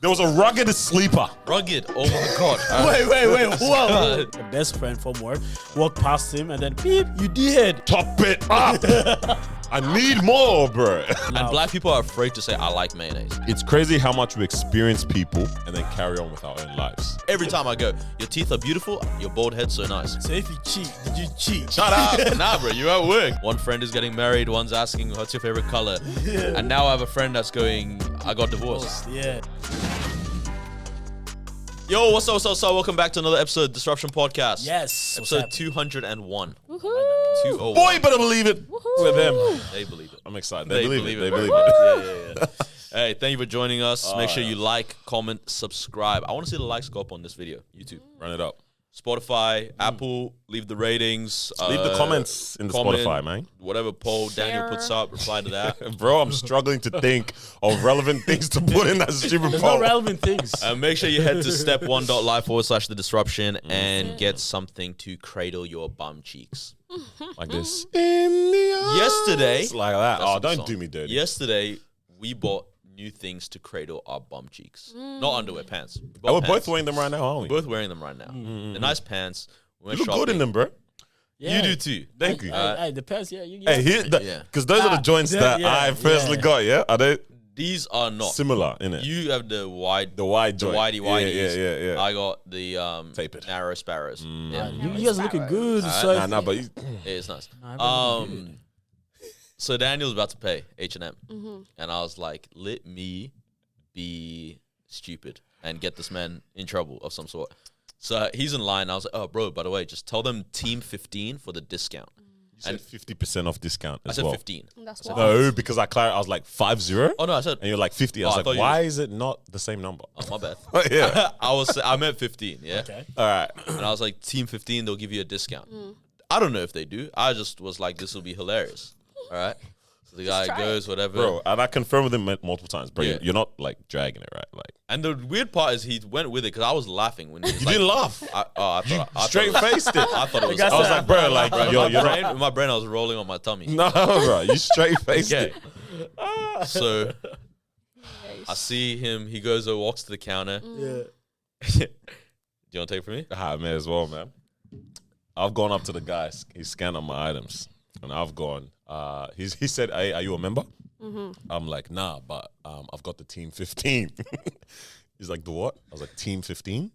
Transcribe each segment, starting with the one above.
There was a rugged sleeper. Rugged. Oh my god. Wait. Whoa. A best friend from work walked past him and then beep, you did. Top it up. I need more, bro. And black people are afraid to say, I like mayonnaise. It's crazy how much we experience people and then carry on with our own lives. Every time I go, your teeth are beautiful, your bald head's so nice. So if you cheat, did you cheat? Shut up. Nah, bro, you're at work. One friend is getting married, one's asking, what's your favorite color? Yeah. And now I have a friend that's going, I got divorced. Yeah. Yo, what's up? Welcome back to another episode of Disruption Podcast. Yes. Episode 201. Woohoo. 201. Boy, you better believe it. Woohoo. With them. They believe it. I'm excited. They They believe believe it. it. Yeah. Hey, thank you for joining us. Make sure you like, comment, subscribe. I want to see the likes go up on this video. YouTube. Run it up. Spotify, Apple, leave the ratings. Leave the comments in the Spotify, man. Whatever poll Daniel puts up, reply to that. Bro, I'm struggling to think of relevant things to put in that stupid There's poll. no relevant things. Make sure you head to stepone.life /thedisruption and get something to cradle your bum cheeks. Like this. In the Yesterday. eyes. Like that. That's Oh, the don't song. do me dirty. Yesterday, we bought new things to cradle our bum cheeks. Not underwear, pants. We bought And we're pants. both wearing them right now, aren't we? Both wearing them right now. The nice pants. We went You look good in shopping. them, bro. Yeah. You do too. Thank you. Hey, the pants, yeah. Hey, here, Yeah. because those are the joints that I personally got, yeah? Are they These are not. similar, innit? You have the wide joint. whitey. Yeah. I got the Tapered. narrow sparrows. Yeah. You guys are looking good. So Nah, but you, Yeah, it's nice. Nah, So Daniel's about to pay H&M, and I was like, let me be stupid and get this man in trouble of some sort. So he's in line. I was like, oh, bro, by the way, just tell them team 15 for the discount. you said 50% off discount I as said well. 15. That's what. No, because I was like 50, Oh, no, I said, and you're like 50. I Oh, was I like, thought you why is it not the same number? oh, my bad. Yeah. I meant 15, yeah? okay. All right. And I was like, team 15, they'll give you a discount. I don't know if they do. I just was like, this will be hilarious. All right? So the guy try goes, whatever. Bro, and I confirmed with him multiple times, bro. Yeah. You're not like dragging it, right? Like, And the weird part is he went with it because I was laughing when he was you like, didn't laugh. I thought Straight faced it. I thought it was. guy I was said- like, bro, like, you're not. in my brain, I was rolling on my tummy. No, bro. You straight faced Okay. it. So I see him. He goes and walks to the counter. Yeah. Do you want to take it from me? I may as well, man. I've gone up to the guy. He scanned up my items, and I've gone. He said, "Hey, are you a member?" I'm like, "Nah, but I've got the team 15." He's like, "The what?" I was like, "Team 15."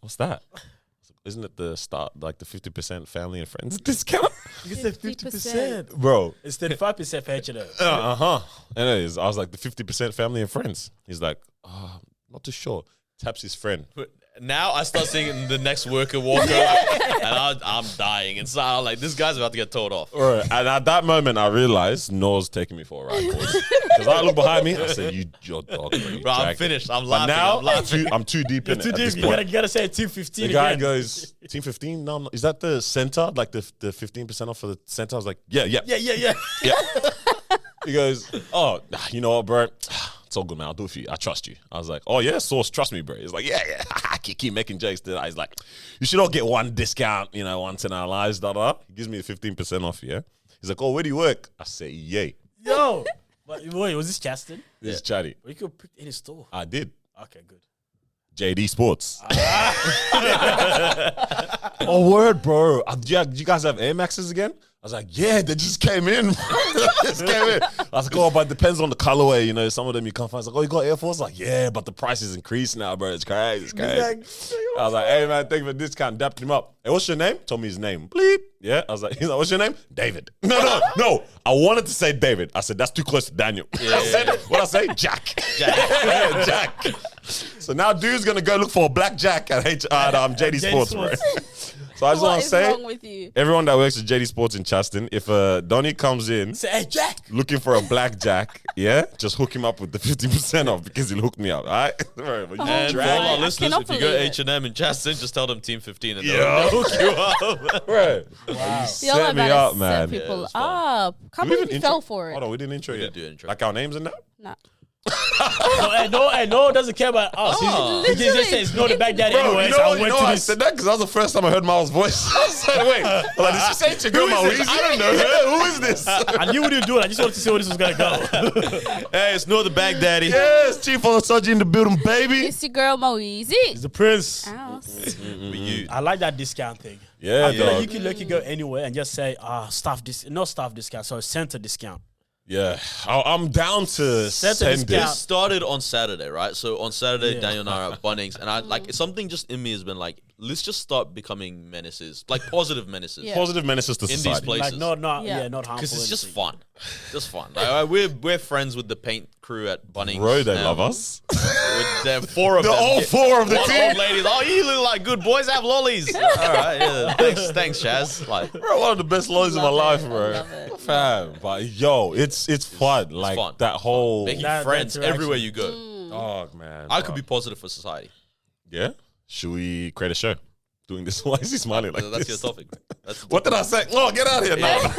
What's that? I was like, isn't it the start, like the 50% family and friends discount, You said 50%. bro? It's 35% for H&M. Anyways, I was like the 50% family and friends. He's like, not too sure. Taps his friend. But now I start seeing the next worker walk over, and I'm dying inside. I'm like, this guy's about to get told off. Right. And at that moment, I realized Noor's taking me for a ride. Because I look behind me, I said, your dog, bro. You Bro, I'm dragged it." finished. I'm But laughing. now, I'm laughing. I'm too deep in it. Too at this deep. You point. gotta say 215 The guy again. goes, Team 15? No, is that the center? Like the 15% off for the center? I was like, yeah. Yeah. He goes, oh, you know what, bro? It's all good, man. I'll do it for you. I trust you. I was like, oh, yeah, Source, trust me, bro. He's like, yeah. keep making jokes. He's like, you should all get one discount, once in our lives, He gives me the 15% off, yeah? He's like, oh, where do you work? I say, yay. Yo. Wait, was this Chaston? This is chatty. We could pick in his store. I did. Okay, good. JD Sports. Oh, word, bro. Do you guys have Air Maxes again? I was like, yeah, they just came in. I was like, oh, but it depends on the colorway. Some of them you can't find. It's like, oh, you got Air Force? Like, yeah, but the price is increased now, bro. It's crazy. It's crazy. I was like, hey, man, thank you for the discount. Dapped him up. Hey, what's your name? Told me his name. Bleep. Yeah. He's like, what's your name? David. No. I wanted to say David. I said, that's too close to Daniel. What I say? Jack. Jack. So now dude's going to go look for a black Jack at JD Sports, bro. So I just want to say, wrong with you? everyone that works at JD Sports in Chaston, if Donnie comes in Say, hey, Jack. looking for a black Jack, yeah, just hook him up with the 50% off because he'll hook me up, all right? Right, but you And for drag- all our I listeners, cannot if you go to believe it. H&M in Chaston, just tell them Team 15 and Yeah. they'll hook you up. Right. Wow. Y'all Set are me about to up, set man. people it's fun. up. Can't Did we believe even you intro? fell for it. Hold on, we didn't intro yet. do intro. Like our names and that? Nah. No one doesn't care about us. He just says no to Baghdad anyway. So I went to I this. said that because that was the first time I heard Miles' voice. I was like, wait, like, did she say it's your girl, Maurice? I don't know her. Who is this? I knew what he was doing. I just wanted to see where this was gonna go. Hey, it's Noor the Baghdaddy. Yes, Chief Olasoji in the building, baby. It's your girl Moeezy. He's the prince. You. I like that discount thing. Yeah, I feel like dog. you can let you go anywhere and just say, not staff discount, sorry, center discount. Yeah, I'm down to Set a send discount. this. Started on Saturday, right? So on Saturday, Yeah. Daniel and I are at Bunnings, and I like something just in me has been like, let's just start becoming menaces, like positive menaces, Yeah. Positive menaces to in these society. places. Like not not Yeah. not harmful. Because it's just anything. fun, just fun. Like, we're friends with the paint crew at Bunnings. Bro, they love us. With them, four of The them. all four of the One team. old ladies. Oh, you look like good boys. Have lollies. All right, yeah. Thanks, Chaz. Like, Bro, one of the best lollies in my Love life, it, bro. love it. Fam, but yo, it's fun. Like fun. that whole making That friends interaction. everywhere you go. dog, man. I could be positive for society. Yeah. Should we create a show doing this? Why is he smiling like That's this? your topic. That's What did I say? Oh, get out of here! No.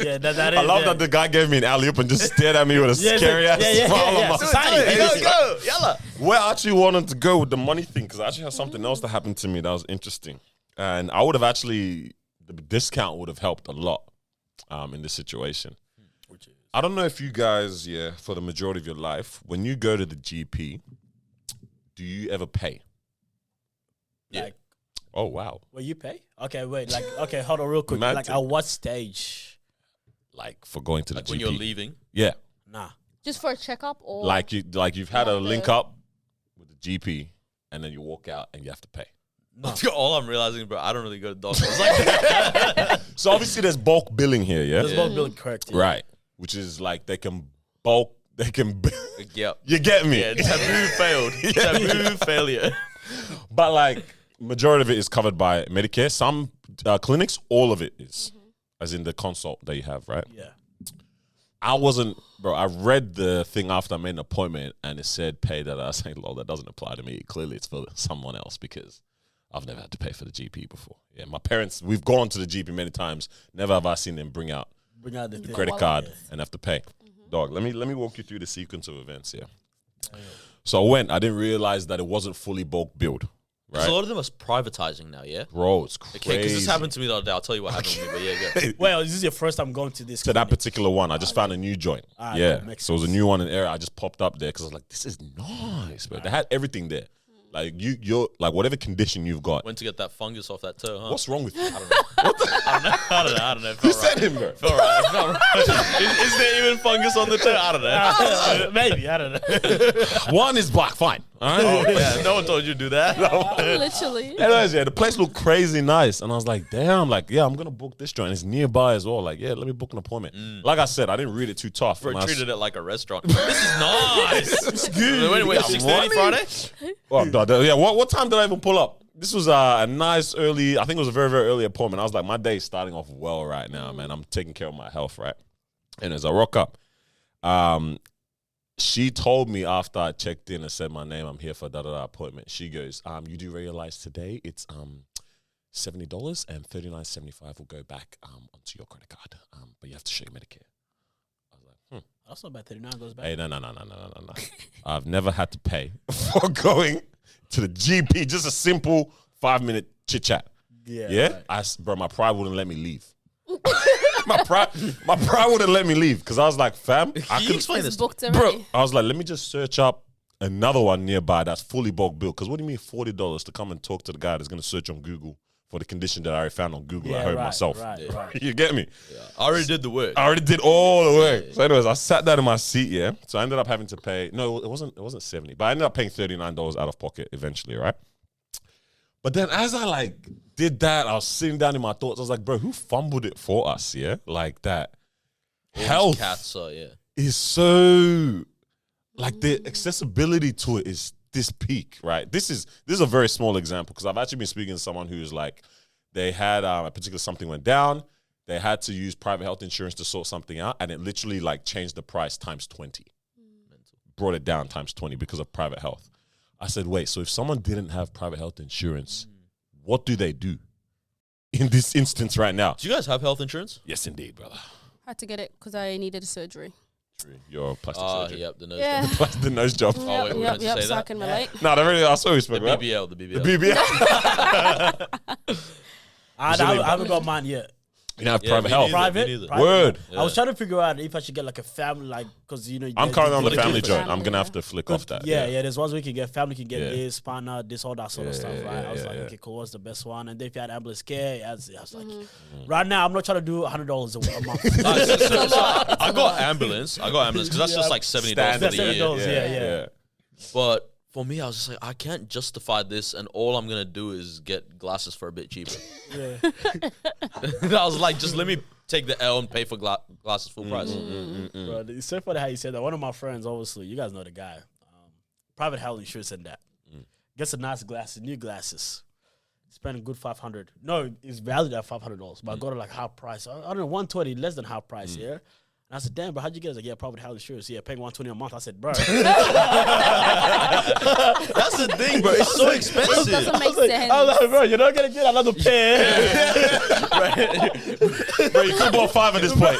Yeah, that is. I love yeah. that the guy gave me an alley-oop and just stared at me with a scary ass smile on my Society. face. Hey, go, yalla. Where I actually wanted to go with the money thing, because I actually had something else that happened to me that was interesting. And I would have actually, the discount would have helped a lot in this situation. I don't know if you guys, for the majority of your life, when you go to the GP, do you ever pay? Yeah. Like, Oh, wow. will you pay? Okay, wait. Like, okay, hold on, real quick. Mad Like, thing. at what stage? Like for going to the Like GP. when you're leaving. Yeah. Nah. Just for a checkup or You've had a Not link the- up with the GP and then you walk out and you have to pay. All I'm realizing, bro, I don't really go to doctors like that. So obviously there's bulk billing here, yeah? There's bulk billing correct. Yeah. Right. Which is like they can Yep. you get me? Yeah, taboo failed. Taboo failure. But like majority of it is covered by Medicare. Some clinics, all of it is. As in the consult that you have, right? Yeah. I wasn't, bro. I read the thing after I made an appointment and it said pay that. I was saying, lol, that doesn't apply to me. Clearly it's for someone else because I've never had to pay for the GP before. Yeah, my parents, we've gone to the GP many times. Never have I seen them bring out Bring out the thing. credit card and have to pay. Dog, let me walk you through the sequence of events here. So I went. I didn't realize that it wasn't fully bulk billed. Because Right, a lot of them are privatizing now, yeah? bro, it's crazy. Okay, because this happened to me the other day. I'll tell you what happened to me, but yeah, go. Well, is this your first time going to this? To that clinic? particular one, I just found a new joint. Ah, Yeah, that makes so it was a sense. new one in the area. I just popped up there because I was like, "This is nice." But they had everything there, like you're like whatever condition you've got. Went to get that fungus off that toe, huh? What's wrong with you? I don't know. It Who felt right. said him, bro? It felt right. It felt right. Is there even fungus on the toe? I don't know. Maybe, I don't know. One is black, fine. All right. Yeah, no one told you to do that. literally. Anyways, yeah, the place looked crazy nice, and I was like, "Damn!" Like, yeah, I'm gonna book this joint. It's nearby as well. Like, yeah, let me book an appointment. Like I said, I didn't read it too tough. Bro, And I treated it like a restaurant. This is nice. It's good. Wait, 6:30 Friday? Oh, yeah. What time did I even pull up? This was a nice early. I think it was a very very early appointment. I was like, my day's starting off well right now, man. I'm taking care of my health, right? And as I rock up, she told me after I checked in and said my name, I'm here for da appointment. She goes, you do realize today it's $70 and $39.75 will go back onto your credit card. But you have to show your Medicare. I was like, That's not bad. 39 goes back. Hey, no. I've never had to pay for going to the GP. Just a simple 5-minute chit chat. Yeah. right. Bro, my pride wouldn't let me leave. my pride wouldn't let me leave because I was like, fam, I Can you could, explain this? It's booked bro. already. I was like, let me just search up another one nearby that's fully bulk bill. Because what do you mean $40 to come and talk to the guy that's gonna search on Google for the condition that I already found on Google at home myself? Right. You get me? I already did the work. I already did all the way. So, anyways, I sat down in my seat, yeah. So I ended up having to pay. No, it wasn't 70, but I ended up paying $39 out of pocket eventually, right? But then as I like did that, I was sitting down in my thoughts. I was like, bro, who fumbled it for us? Yeah, like that. Health Cats are, yeah. is so like the accessibility to it is this peak, right? This is a very small example because I've actually been speaking to someone who's like, they had a particular something went down. They had to use private health insurance to sort something out, and it literally like changed the price times 20. Brought it down times 20 because of private health. I said, wait, so if someone didn't have private health insurance, what do they do in this instance right now? Do you guys have health insurance? Yes, indeed, brother. Had to get it because I needed a surgery. Your plastic Oh, surgery. yep, the nose Yeah. job. Plastic nose job. Oh, wait, we're Yep, meant to yep, say so I that? can relate. No, they really. I saw you The spoke right. BBL, the The BBL. BBL. I haven't got mine yet. You know, have Yeah, private me health. neither. Private? neither. Private? Word. I was trying to figure out if I should get like a family, like, because you know. I'm there's currently on the different- family different joint. I'm gonna family, have to flick off that. Yeah, there's ones we can get. Family can get Yeah. this, partner, this, all that sort of Yeah, stuff, yeah, right? yeah, I was yeah, like, yeah. okay, cool. What's the best one? And then if you had ambulance care, I was like, right now I'm not trying to do $100 a month. I got ambulance because that's just like $70 for That's the year. $70, yeah. But for me, I was just like, I can't justify this, and all I'm gonna do is get glasses for a bit cheaper. Yeah. I was like, just let me take the L and pay for glasses full price. Bro, it's so funny how you said that. One of my friends, obviously, you guys know the guy, private health insurance and that. Gets a nice glasses, new glasses. Spend a good $500. No, it's valued at $500, but I got it like half price. I don't know, 120, less than half price, yeah? And I said, damn, bro, how'd you get it? He's like, yeah, private health insurance. Yeah, paying $120 a month. I said, bro. That's the thing, bro. It's so expensive. Doesn't make I sense. was like, bro, you're not going to get another pair. Bro, you could bought 5 at this point.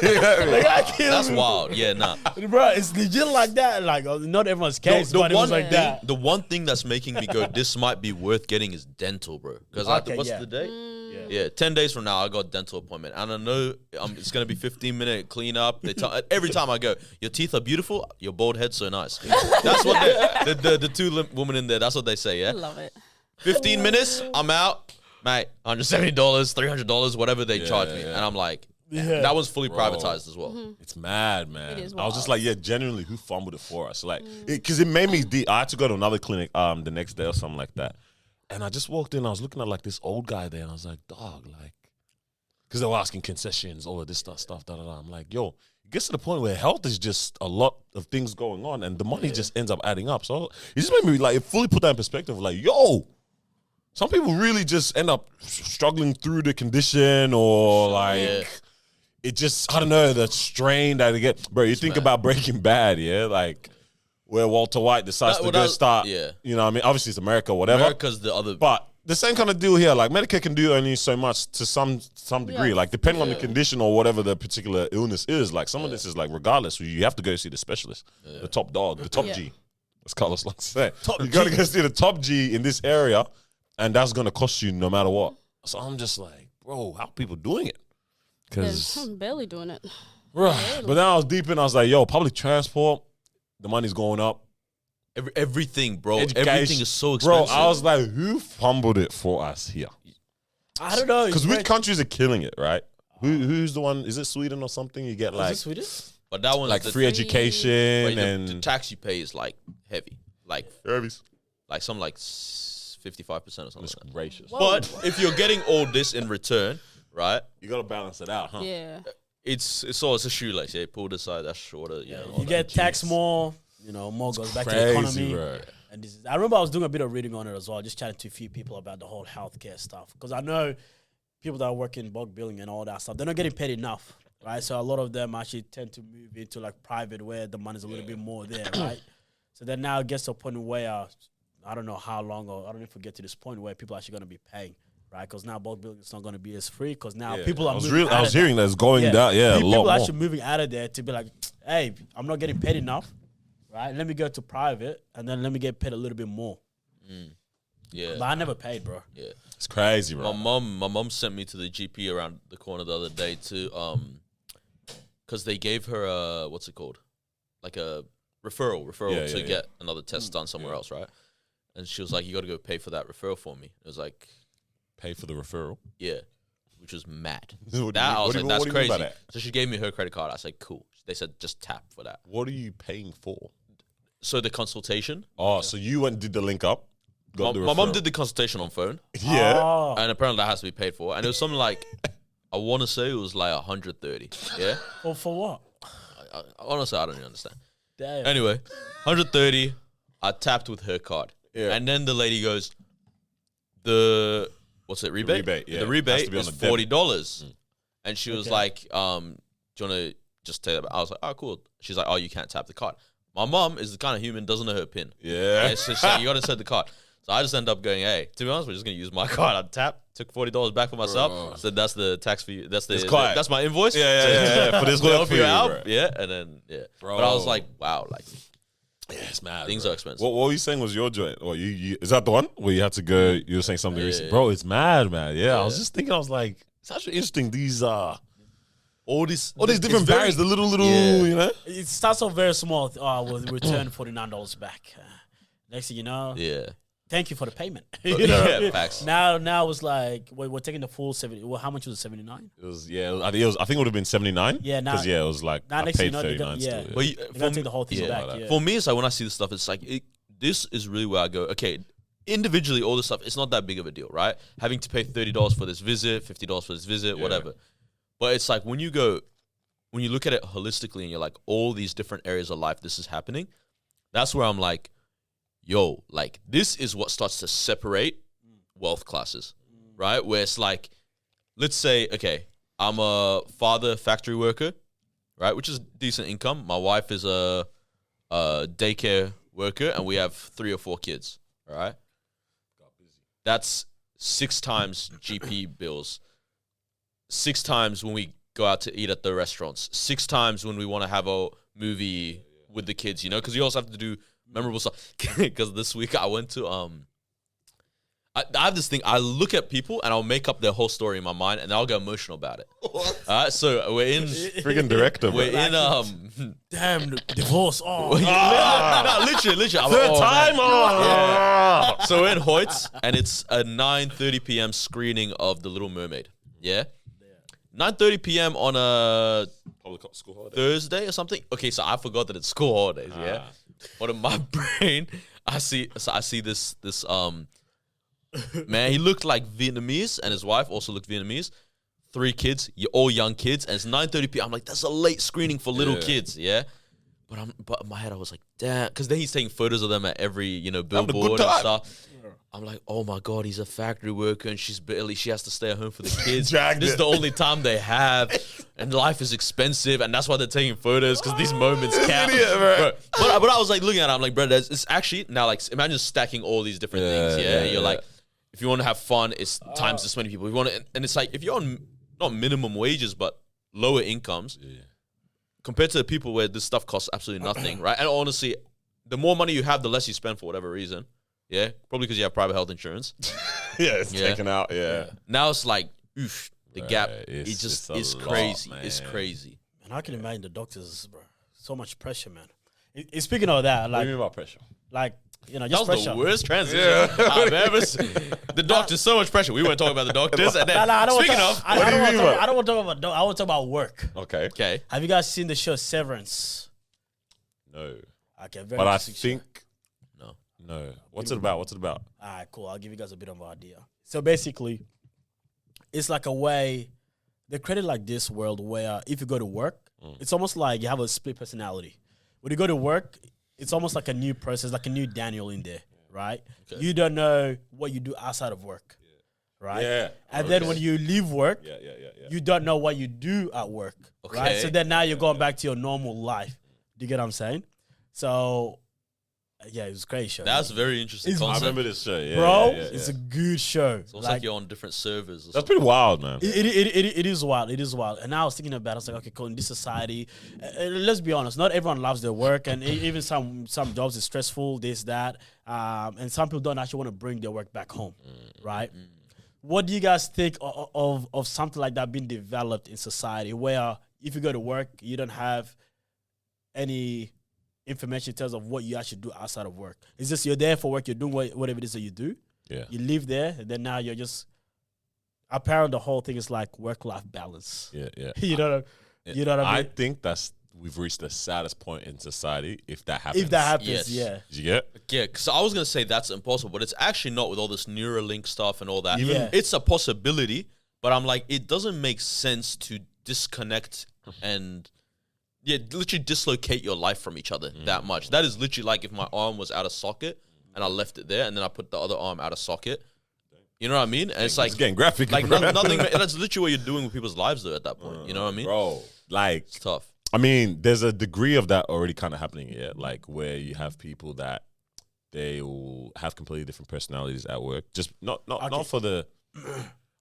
That's wild. Yeah, nah. Bro, it's legit like that. Like, not everyone's case, but it was like that. The one thing that's making me go, this might be worth getting is dental, bro. Because Okay, what's yeah. the date? Yeah. Yeah, 10 days from now, I got a dental appointment. And I know it's going to be 15-minute cleanup. They tell every time I go, your teeth are beautiful, your bald head's so nice. That's what the two women in there, that's what they say, I yeah? love it. 15 minutes, I'm out. Mate, $170, $300, whatever they charge me. yeah. And I'm like, Yeah. that was fully privatized as well. It's mad, man. It is I was just wild. like, yeah, genuinely, who fumbled it for us? Like, because it made me deep. I had to go to another clinic the next day or something like that. And I just walked in, I was looking at like this old guy there, and I was like, dog, like, because they were asking concessions, all of this stuff, da da da. I'm like, yo, it gets to the point where health is just a lot of things going on, and the money just ends up adding up. So it just made me like, it fully put that in perspective. Like, yo, some people really just end up struggling through the condition, or like. Yeah. It just, I don't know, the strain that it get. Bro, you think mad. about Breaking Bad, yeah? Like, where Walter White decides to go start, you know what I mean? Obviously, it's America, whatever. America's the other. But the same kind of deal here. Like, Medicare can do only so much to some degree. Yeah. Like, depending on the condition or whatever the particular illness is. Like, some of this is like, regardless, you have to go see the specialist, the top dog, the top Yeah. G. As Carlos likes to say. You got to go see the top G in this area, and that's going to cost you no matter what. So I'm just like, bro, how are people doing it? Because, I'm barely doing it. but then I was deep in, I was like, yo, public transport, the money's going up. Everything, bro. Education. Everything is so expensive. Bro, I was like, who fumbled it for us here? I don't know. Because which countries are killing it, right? Who's the one? Is it Sweden or something? You get Is like it Sweden? but that one's like the, free education wait, the and tax you pay is like heavy. Like service. some like 55% or something. That's Like that. gracious. But if you're getting all this in return, right? You gotta balance it out, huh? Yeah. It's a shoelace. Yeah, pull this side, that's shorter. Yeah, all You that. get taxed more, more goes back to the Crazy, economy. bro. And this is, I remember I was doing a bit of reading on it as well, just chatting to a few people about the whole healthcare stuff. Because I know people that work in bulk billing and all that stuff, they're not getting paid enough, right? So a lot of them actually tend to move into like private where the money's a little bit more there, right? So then now it gets to a point where I don't know how long, or I don't know if we get to this point where people are actually going to be paying, right? Because now bulk billing is not going to be as free because now people are moving I was hearing that it's going down, a People lot are more. actually moving out of there to be like, hey, I'm not getting paid enough, right? Let me go to private and then let me get paid a little bit more. Yeah. But I never paid, bro. Yeah. It's crazy, bro. My mom sent me to the GP around the corner the other day to because they gave her a what's it called, like a referral to get another test done somewhere else, right? And she was like, "You got to go pay for that referral for me." It was like, Pay for the referral. yeah, which was mad. What do you That I mean- was like, what that's do you mean by crazy. that? So she gave me her credit card. I said, cool. They said just tap for that. What are you paying for? So the consultation. Oh, so you went and did the link up? Got the My mom referral. did the consultation on phone, Yeah. Oh, and apparently that has to be paid for. And it was something like, I want to say it was like 130. Yeah. for what? Honestly, I don't even understand. Damn. Anyway, 130. I tapped with her card, Yeah. and then the lady goes, "The what's it rebate? rebate, yeah. The Has rebate to be on is the debit. $40." And she was Okay. like, "Do you want to just take that?" I was like, "Oh, cool." She's like, "Oh, you can't tap the card." My mom is the kind of human doesn't know her pin. Yeah. It's just like, you got to set the card. So I just end up going, hey, to be honest, we're just gonna use my card. I tap, took $40 back for myself. Bro. So that's the tax for you. That's It's my invoice. Yeah. For this To work help for you you, out. bro. Yeah, and then Bro. But I was like, wow, like Yeah, it's mad. things bro. are expensive. What were you saying was your joint? Or you is that the one where you had to go? You were saying something recently, yeah. bro. It's mad, man. Yeah, I was Yeah. just thinking. I was like, it's actually interesting. These all these different barriers, the little, Yeah. you know. It starts off very small. With return $49 back. Next thing you know, Yeah. thank you for the payment. You know what I mean? Facts. Now it's like we're taking the full 70. Well, how much was it? 79. It was I think it would have been 79. Yeah, now- because it was like now I next thing paid you know, they 39 got- still. yeah. Yeah. But You gotta take the whole thing yeah. back. Yeah. For me, it's like when I see this stuff, it's like this is really where I go. Okay, individually, all this stuff, it's not that big of a deal, right? Having to pay $30 for this visit, $50 for this visit, whatever. But it's like when you look at it holistically, and you're like, all these different areas of life, this is happening. That's where I'm like, yo, like this is what starts to separate wealth classes, right? Where it's like, let's say, okay, I'm a father factory worker, right? Which is decent income. My wife is a daycare worker, and we have 3 or 4 kids, all right? That's 6 times GP bills, 6 times when we go out to eat at the restaurants, 6 times when we want to have a movie with the kids, you know, because you also have to do memorable stuff. Because this week I went to I have this thing. I look at people and I'll make up their whole story in my mind, and I'll get emotional about it. So we're in Freaking director, bro. we're in Damn, divorce. Oh, no, literally I'm Third like, oh, time. man. Oh. So we're in Hoyts, and it's a 9:30 p.m. screening of The Little Mermaid. Yeah. 9:30 p.m. on a Public school holiday. Thursday or something. Okay, so I forgot that it's school holidays. Yeah. But in my brain, I see this man. He looked like Vietnamese, and his wife also looked Vietnamese. 3 kids, all young kids, and it's 9:30 p.m. I'm like, that's a late screening for little kids. Yeah. But in my head, I was like, damn, because then he's taking photos of them at every Having a good billboard and time. stuff. I'm like, oh my god, he's a factory worker, and she has to stay at home for the kids. Dragged This is it. the only time they have, and life is expensive, and that's why they're taking photos, because these moments count. idiot, bro. But I was like looking at it, I'm like, bro, it's actually now like imagine stacking all these different things, yeah. And you're like, if you want to have fun, it's times this many people. You want to, and it's like if you're on not minimum wages but lower incomes, compared to the people where this stuff costs absolutely nothing, right? And honestly, the more money you have, the less you spend for whatever reason. Yeah, probably because you have private health insurance. It's taken out. Yeah. Now it's like, oof, the gap. it's It's a lot, crazy. man. It's crazy. and I can imagine the doctors, bro. So much pressure, man. Speaking of that, What do like, you mean about pressure? just That was pressure. the worst transition I've ever seen. The doctors, so much pressure. We weren't talking about the doctors. And then, I don't speaking want of, I What do don't you want mean to by- I don't want to talk about. I want to talk about work. Okay. okay. Have you guys seen the show Severance? No. Okay, very But I interesting show. think no. What's it about? All right, cool. I'll give you guys a bit of an idea. So basically, it's like a way they created like this world where if you go to work, it's almost like you have a split personality. When you go to work, it's almost like a new person, it's like a new Daniel in there, right? Okay. You don't know what you do outside of work, right? Yeah. And then when you leave work, Yeah. you don't know what you do at work, right? Okay. So then now you're going back to your normal life. Do you get what I'm saying? So, yeah, it was a great show. That's a very interesting It's- I concept. remember this show. Yeah, Bro, yeah. it's a good show. It's almost like you're on different servers. Or That's pretty wild, man. It is wild. It is wild. And I was thinking about it. I was like, okay, cool. In this society, let's be honest. Not everyone loves their work, and even some jobs is stressful. This, that, and some people don't actually want to bring their work back home, right? What do you guys think of something like that being developed in society, where if you go to work, you don't have any information in terms of what you actually do outside of work? It's just you're there for work. You're doing whatever it is that you do. Yeah. You live there, and then now you're just. Apparently, the whole thing is like work-life balance. Yeah. You know what I I mean? think we've reached the saddest point in society if that happens. If that happens, Yes. yeah. Did you get? Yeah, because I was going to say that's impossible, but it's actually not with all this Neuralink stuff and all that. Even- Yeah. It's a possibility, but I'm like, it doesn't make sense to disconnect and, literally dislocate your life from each other that much. That is literally like if my arm was out of socket and I left it there and then I put the other arm out of socket. You know what I mean? And it's like, It's getting graphic. like bro. nothing. That's literally what you're doing with people's lives though at that point. You know what I mean? Bro, like, It's tough. I mean, there's a degree of that already kind of happening here, like where you have people that they will have completely different personalities at work. Just not Okay. for the.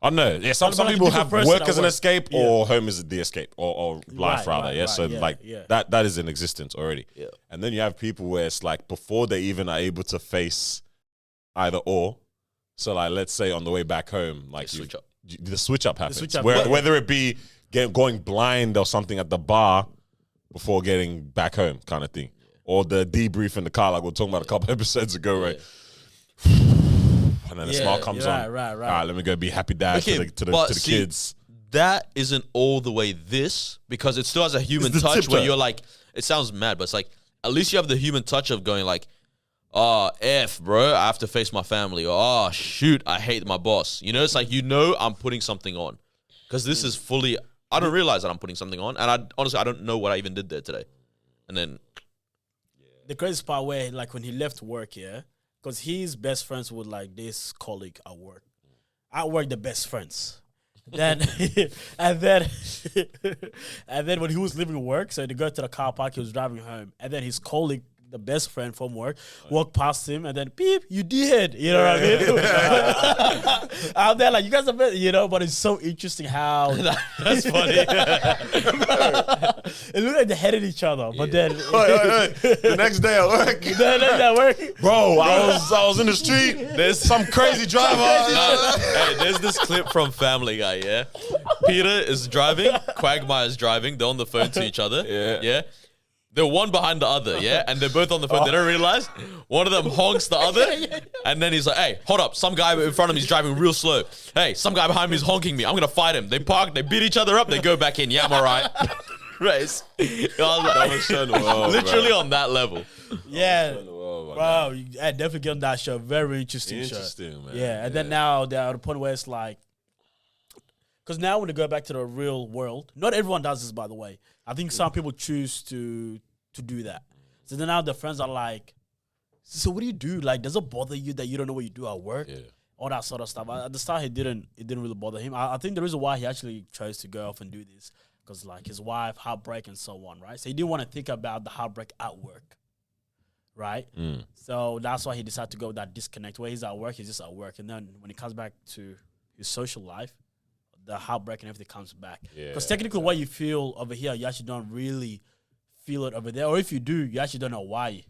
I don't know. Yeah, some But like a people different have person work at as an work. escape Yeah. or home is the escape or life Right, rather. right, Yeah, right, so yeah, like yeah. that is in existence already. Yeah. And then you have people where it's like before they even are able to face either or. So like let's say on the way back home, like Switch up. the switch up happens. switch up, Where, yeah. whether it be going blind or something at the bar before getting back home, kind of thing, or the debrief in the car, like we were talking about a couple episodes ago, right? And then the Yeah, smile comes right, on. right. All right, let me go be happy dad Okay, to the but see, kids. That isn't all the way this because it still has a human It's the touch where tiptoe. you're like, it sounds mad, but it's like at least you have the human touch of going like, oh, F, bro, I have to face my family. Or, oh, shoot, I hate my boss. You know, it's like, I'm putting something on. Because this is fully, I don't realize that I'm putting something on. And honestly, I don't know what I even did there today. And then, The craziest part where, like, when he left work, yeah, because he's best friends with, like, this colleague at work. At work, the best friends. Then, and then, and then when he was leaving work, so they go to the car park, he was driving home. And then his colleague, the best friend from work, walked past him and then, beep, you did. You know what I mean? I'm there like, you guys are better, you know, but it's so interesting how that's funny. it looked like they hated each other, but then Wait. The next day at work, that work. bro, I was in the street. There's some crazy driver. Hey, there's this clip from Family Guy, yeah? Peter is driving, Quagmire's driving, they're on the phone to each other. Yeah. They're one behind the other, yeah? And they're both on the phone. They don't realize. One of them honks the other. And then he's like, hey, hold up. Some guy in front of me is driving real slow. Hey, some guy behind me is honking me. I'm going to fight him. They park, they beat each other up, they go back in. Yeah, I'm all right. Race. Literally on that level. Yeah. Oh, Bro, I definitely get on that show. Very interesting show. Interesting, man. Yeah, and then now they're at a point where it's like, because now when they go back to the real world, not everyone does this, by the way. I think some people choose to do that. So then now the friends are like, so what do you do? Like, does it bother you that you don't know what you do at work? Yeah. All that sort of stuff. At the start, it didn't really bother him. I think the reason why he actually chose to go off and do this, because like his wife, heartbreak and so on, right? So he didn't want to think about the heartbreak at work, right? So that's why he decided to go with that disconnect. Where he's at work, he's just at work. And then when he comes back to his social life, the heartbreak and everything comes back. Because technically what you feel over here, you actually don't really feel it over there. Or if you do, you actually don't know why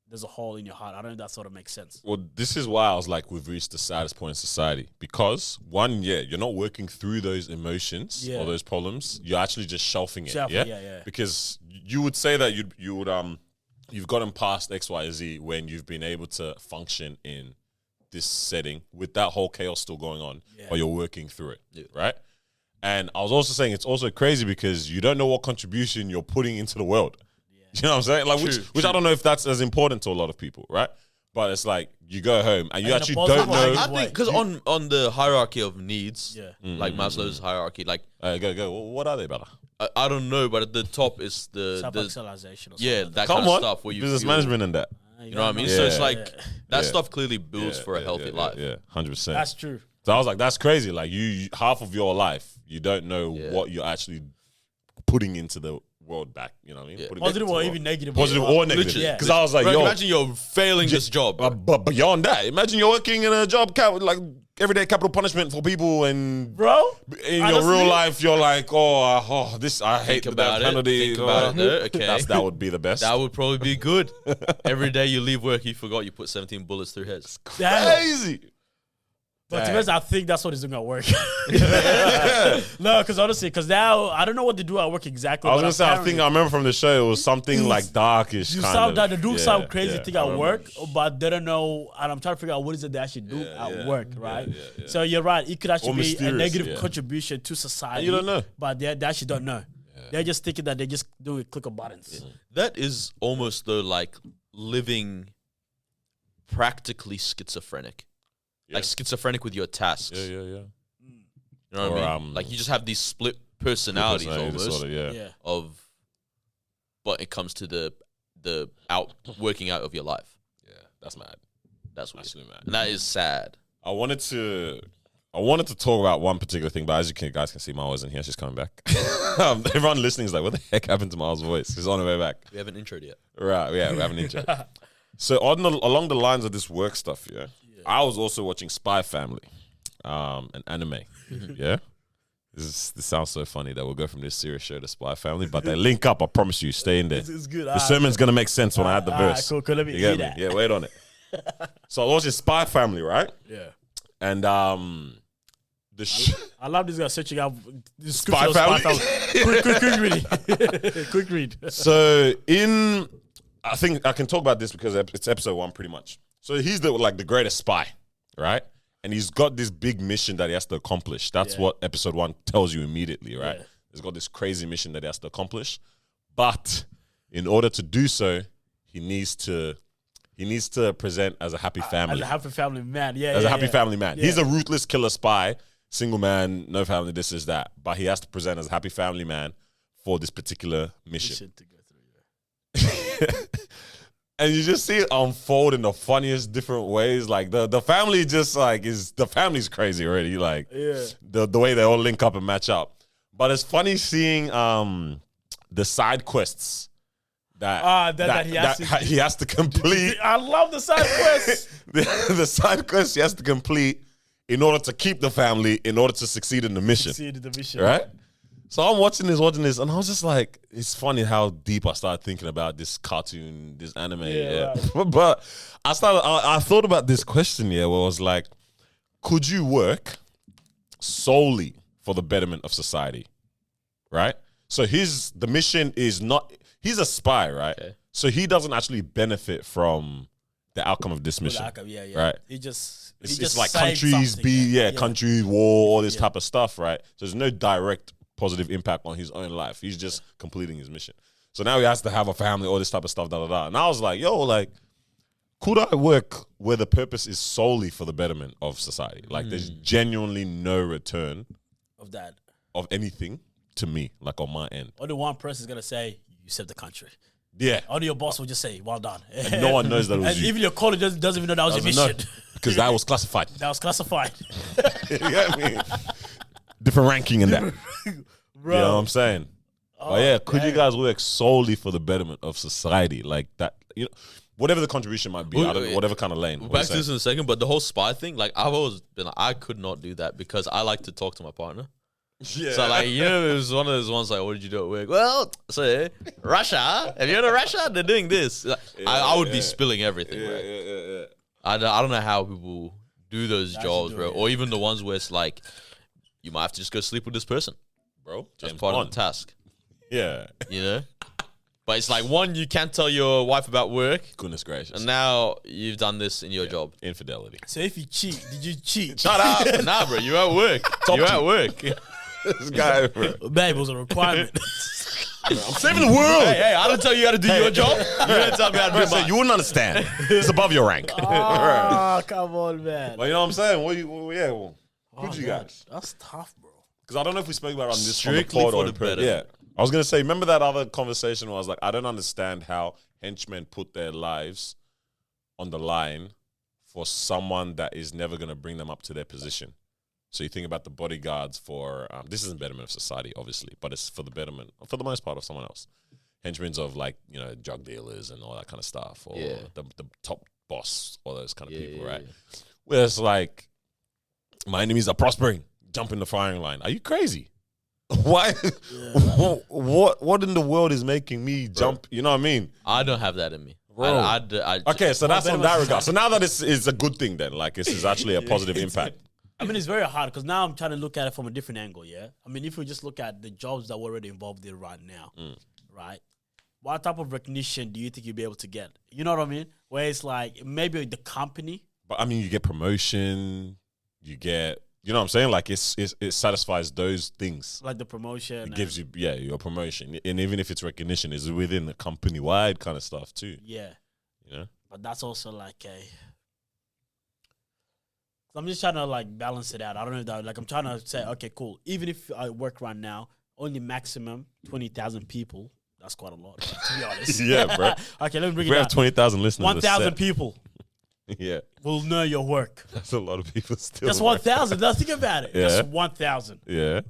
there's a hole in your heart. I don't know if that sort of makes sense. Well, this is why I was like, we've reached the saddest point in society. Because one, you're not working through those emotions or those problems. You're actually just shelving it. Yeah. Because you would say that you've gotten past X, Y, Z when you've been able to function in this setting with that whole chaos still going on, but you're working through it, right? And I was also saying it's also crazy because you don't know what contribution you're putting into the world. You know what I'm saying? Like, which I don't know if that's as important to a lot of people, right? But it's like you go home and you And actually the don't positive know. I think because on the hierarchy of needs, like Maslow's hierarchy, like Go. What are they, brother? I don't know, but at the top is the Self-actualization or something. yeah, like that Come kind of on, stuff where you business feel- management and that. You know what I mean? So it's Yeah. like that stuff clearly builds for a healthy life. Yeah, 100%. That's true. So I was like, that's crazy. Like you half of your life, you don't know what you're actually putting into the world back. You know what I mean? Yeah. Putting back Positive into or the even world. negative. Positive or negative. Literally. Because I was like, Bro, yo, imagine you're failing this job. but beyond that, imagine you're working in a job like everyday capital punishment for people, and Bro, in your honestly, real life, you're like, this I hate Think about the penalty. it. Think about it. Okay. That would be the best. That would probably be good. Every day you leave work, you forgot you put 17 bullets through heads. damn. crazy. But to be honest, I think that's what he's doing at work. No, because honestly, because now I don't know what they do at work exactly. I was but gonna say, I apparently think I remember from the show, it was something like darkish. you kind sound of. that they do some crazy yeah, thing I at remember. work, but they don't know. And I'm trying to figure out what is it they actually do at work, right? yeah. So you're right. It could actually Or be a mysterious, negative contribution to society. You don't know. but they actually don't know. They're just thinking that they just do a click of buttons. That is almost though like living practically schizophrenic. Like schizophrenic with your tasks. Yeah. You know what I mean? Like you just have these split personalities Personality almost disorder, Yeah. of but it comes to the working out of your life. Yeah, that's mad. That's weird. Absolutely mad. And that is sad. I wanted to talk about one particular thing, but as guys can see, Miles isn't here. She's coming back. Everyone listening is like, what the heck happened to Miles' voice? He's on her way back. We haven't introed yet. Right, yeah, we have an intro. So along the lines of this work stuff, I was also watching Spy Family, an anime. Yeah. This sounds so funny that we'll go from this serious show to Spy Family, but they link up. I promise you, stay in there. It's good. The sermon's gonna make sense when I add the verse. Cool. Let me You hear get me? that. Yeah, wait on it. So I was watching Spy Family, right? Yeah. And I love this guy searching out the Spy description of Family. quick read. Quick read. So I think I can talk about this because it's episode 1 pretty much. So he's the greatest spy, right? And he's got this big mission that he has to accomplish. That's what episode 1 tells you immediately, right? Yeah. He's got this crazy mission that he has to accomplish. But in order to do so, he needs to present as a happy family. As a happy family man. Yeah. As a happy family man. Yeah. He's a ruthless killer spy, single man, no family, this is that. But he has to present as a happy family man for this particular mission. To go through, yeah. And you just see it unfold in the funniest different ways. Like the family just like the family's crazy already. Like the way they all link up and match up. But it's funny seeing the side quests that he has to complete. I love the side quests. the side quests he has to complete in order to keep the family, in order to succeed in the mission. Right? So I'm watching this, and I was just like, it's funny how deep I started thinking about this cartoon, this anime. Yeah. But I thought about this question, where I was like, could you work solely for the betterment of society? Right? So the mission is not, he's a spy, right? Okay. So he doesn't actually benefit from the outcome of this mission. Right? It's like countries country war, all this type of stuff, right? So there's no direct positive impact on his own life. He's just completing his mission. So now he has to have a family, all this type of stuff, And I was like, could I work where the purpose is solely for the betterment of society? Like there's genuinely no return of that, of anything to me, like on my end. Only one person is going to say, you saved the country. Yeah. Only your boss will just say, well done. And no one knows that it was you. Even your colleague doesn't even know that was your mission. Because that was classified. That was classified. You get what I mean? Different ranking in that. Bro. You know what I'm saying? But could you guys work solely for the betterment of society? Like that, whatever the contribution might be, whatever kind of lane. We'll back to this in a second, but the whole spy thing, like I've always been like, I could not do that because I like to talk to my partner. Yeah. So like, it was one of those ones like, what did you do at work? Well, so Russia, have you heard of Russia? They're doing this. Like, I would be spilling everything, right? I don't know how people do those jobs, bro. Or even the ones where it's like, you might have to just go sleep with this person, bro. Just part of the task. Yeah. You know? But it's like, one, you can't tell your wife about work. Goodness gracious. And now you've done this in your job. Infidelity. So if you cheat, did you cheat? Shut up. Nah, bro, you're at work. You're at work. This guy, bro. Babe, it was a requirement. I'm saving the world. Hey, I don't tell you how to do your job. You don't tell me how to do mine. You wouldn't understand. It's above your rank. Oh, come on, man. But you know what I'm saying? Could you guys? That's tough, bro. Because I don't know if we spoke about it on this Strictly on the pod for or the better. Yeah. I was going to say, remember that other conversation where I was like, I don't understand how henchmen put their lives on the line for someone that is never going to bring them up to their position. So you think about the bodyguards for, this isn't betterment of society, obviously, but it's for the betterment, for the most part, of someone else. Henchmen of like, drug dealers and all that kind of stuff, or the top boss, all those kind of people, right? Yeah. Where it's like, my enemies are prospering, jump in the firing line. Are you crazy? Why? Yeah. What in the world is making me jump? You know what I mean? I don't have that in me. Bro. Okay, so that's on that regard. So now that it's a good thing then, like this is actually a positive impact. I mean, it's very hard because now I'm trying to look at it from a different angle, yeah? I mean, if we just look at the jobs that we're already involved in right now, right? What type of recognition do you think you'll be able to get? You know what I mean? Where it's like, maybe the company. But I mean, you get promotion, you get, you know what I'm saying? Like it satisfies those things. Like the promotion. It gives you, your promotion. And even if it's recognition, it's within the company-wide kind of stuff too. Yeah. You know? But that's also like I'm just trying to like balance it out. I don't know if that, like I'm trying to say, okay, cool. Even if I work right now, only maximum 20,000 people. That's quite a lot, to be honest. Yeah, bro. Okay, let me bring it down. We have 20,000 listeners. 1,000 people. Yeah. Will know your work. That's a lot of people still. That's 1,000. Now think about it. Yeah. That's 1,000. Yeah.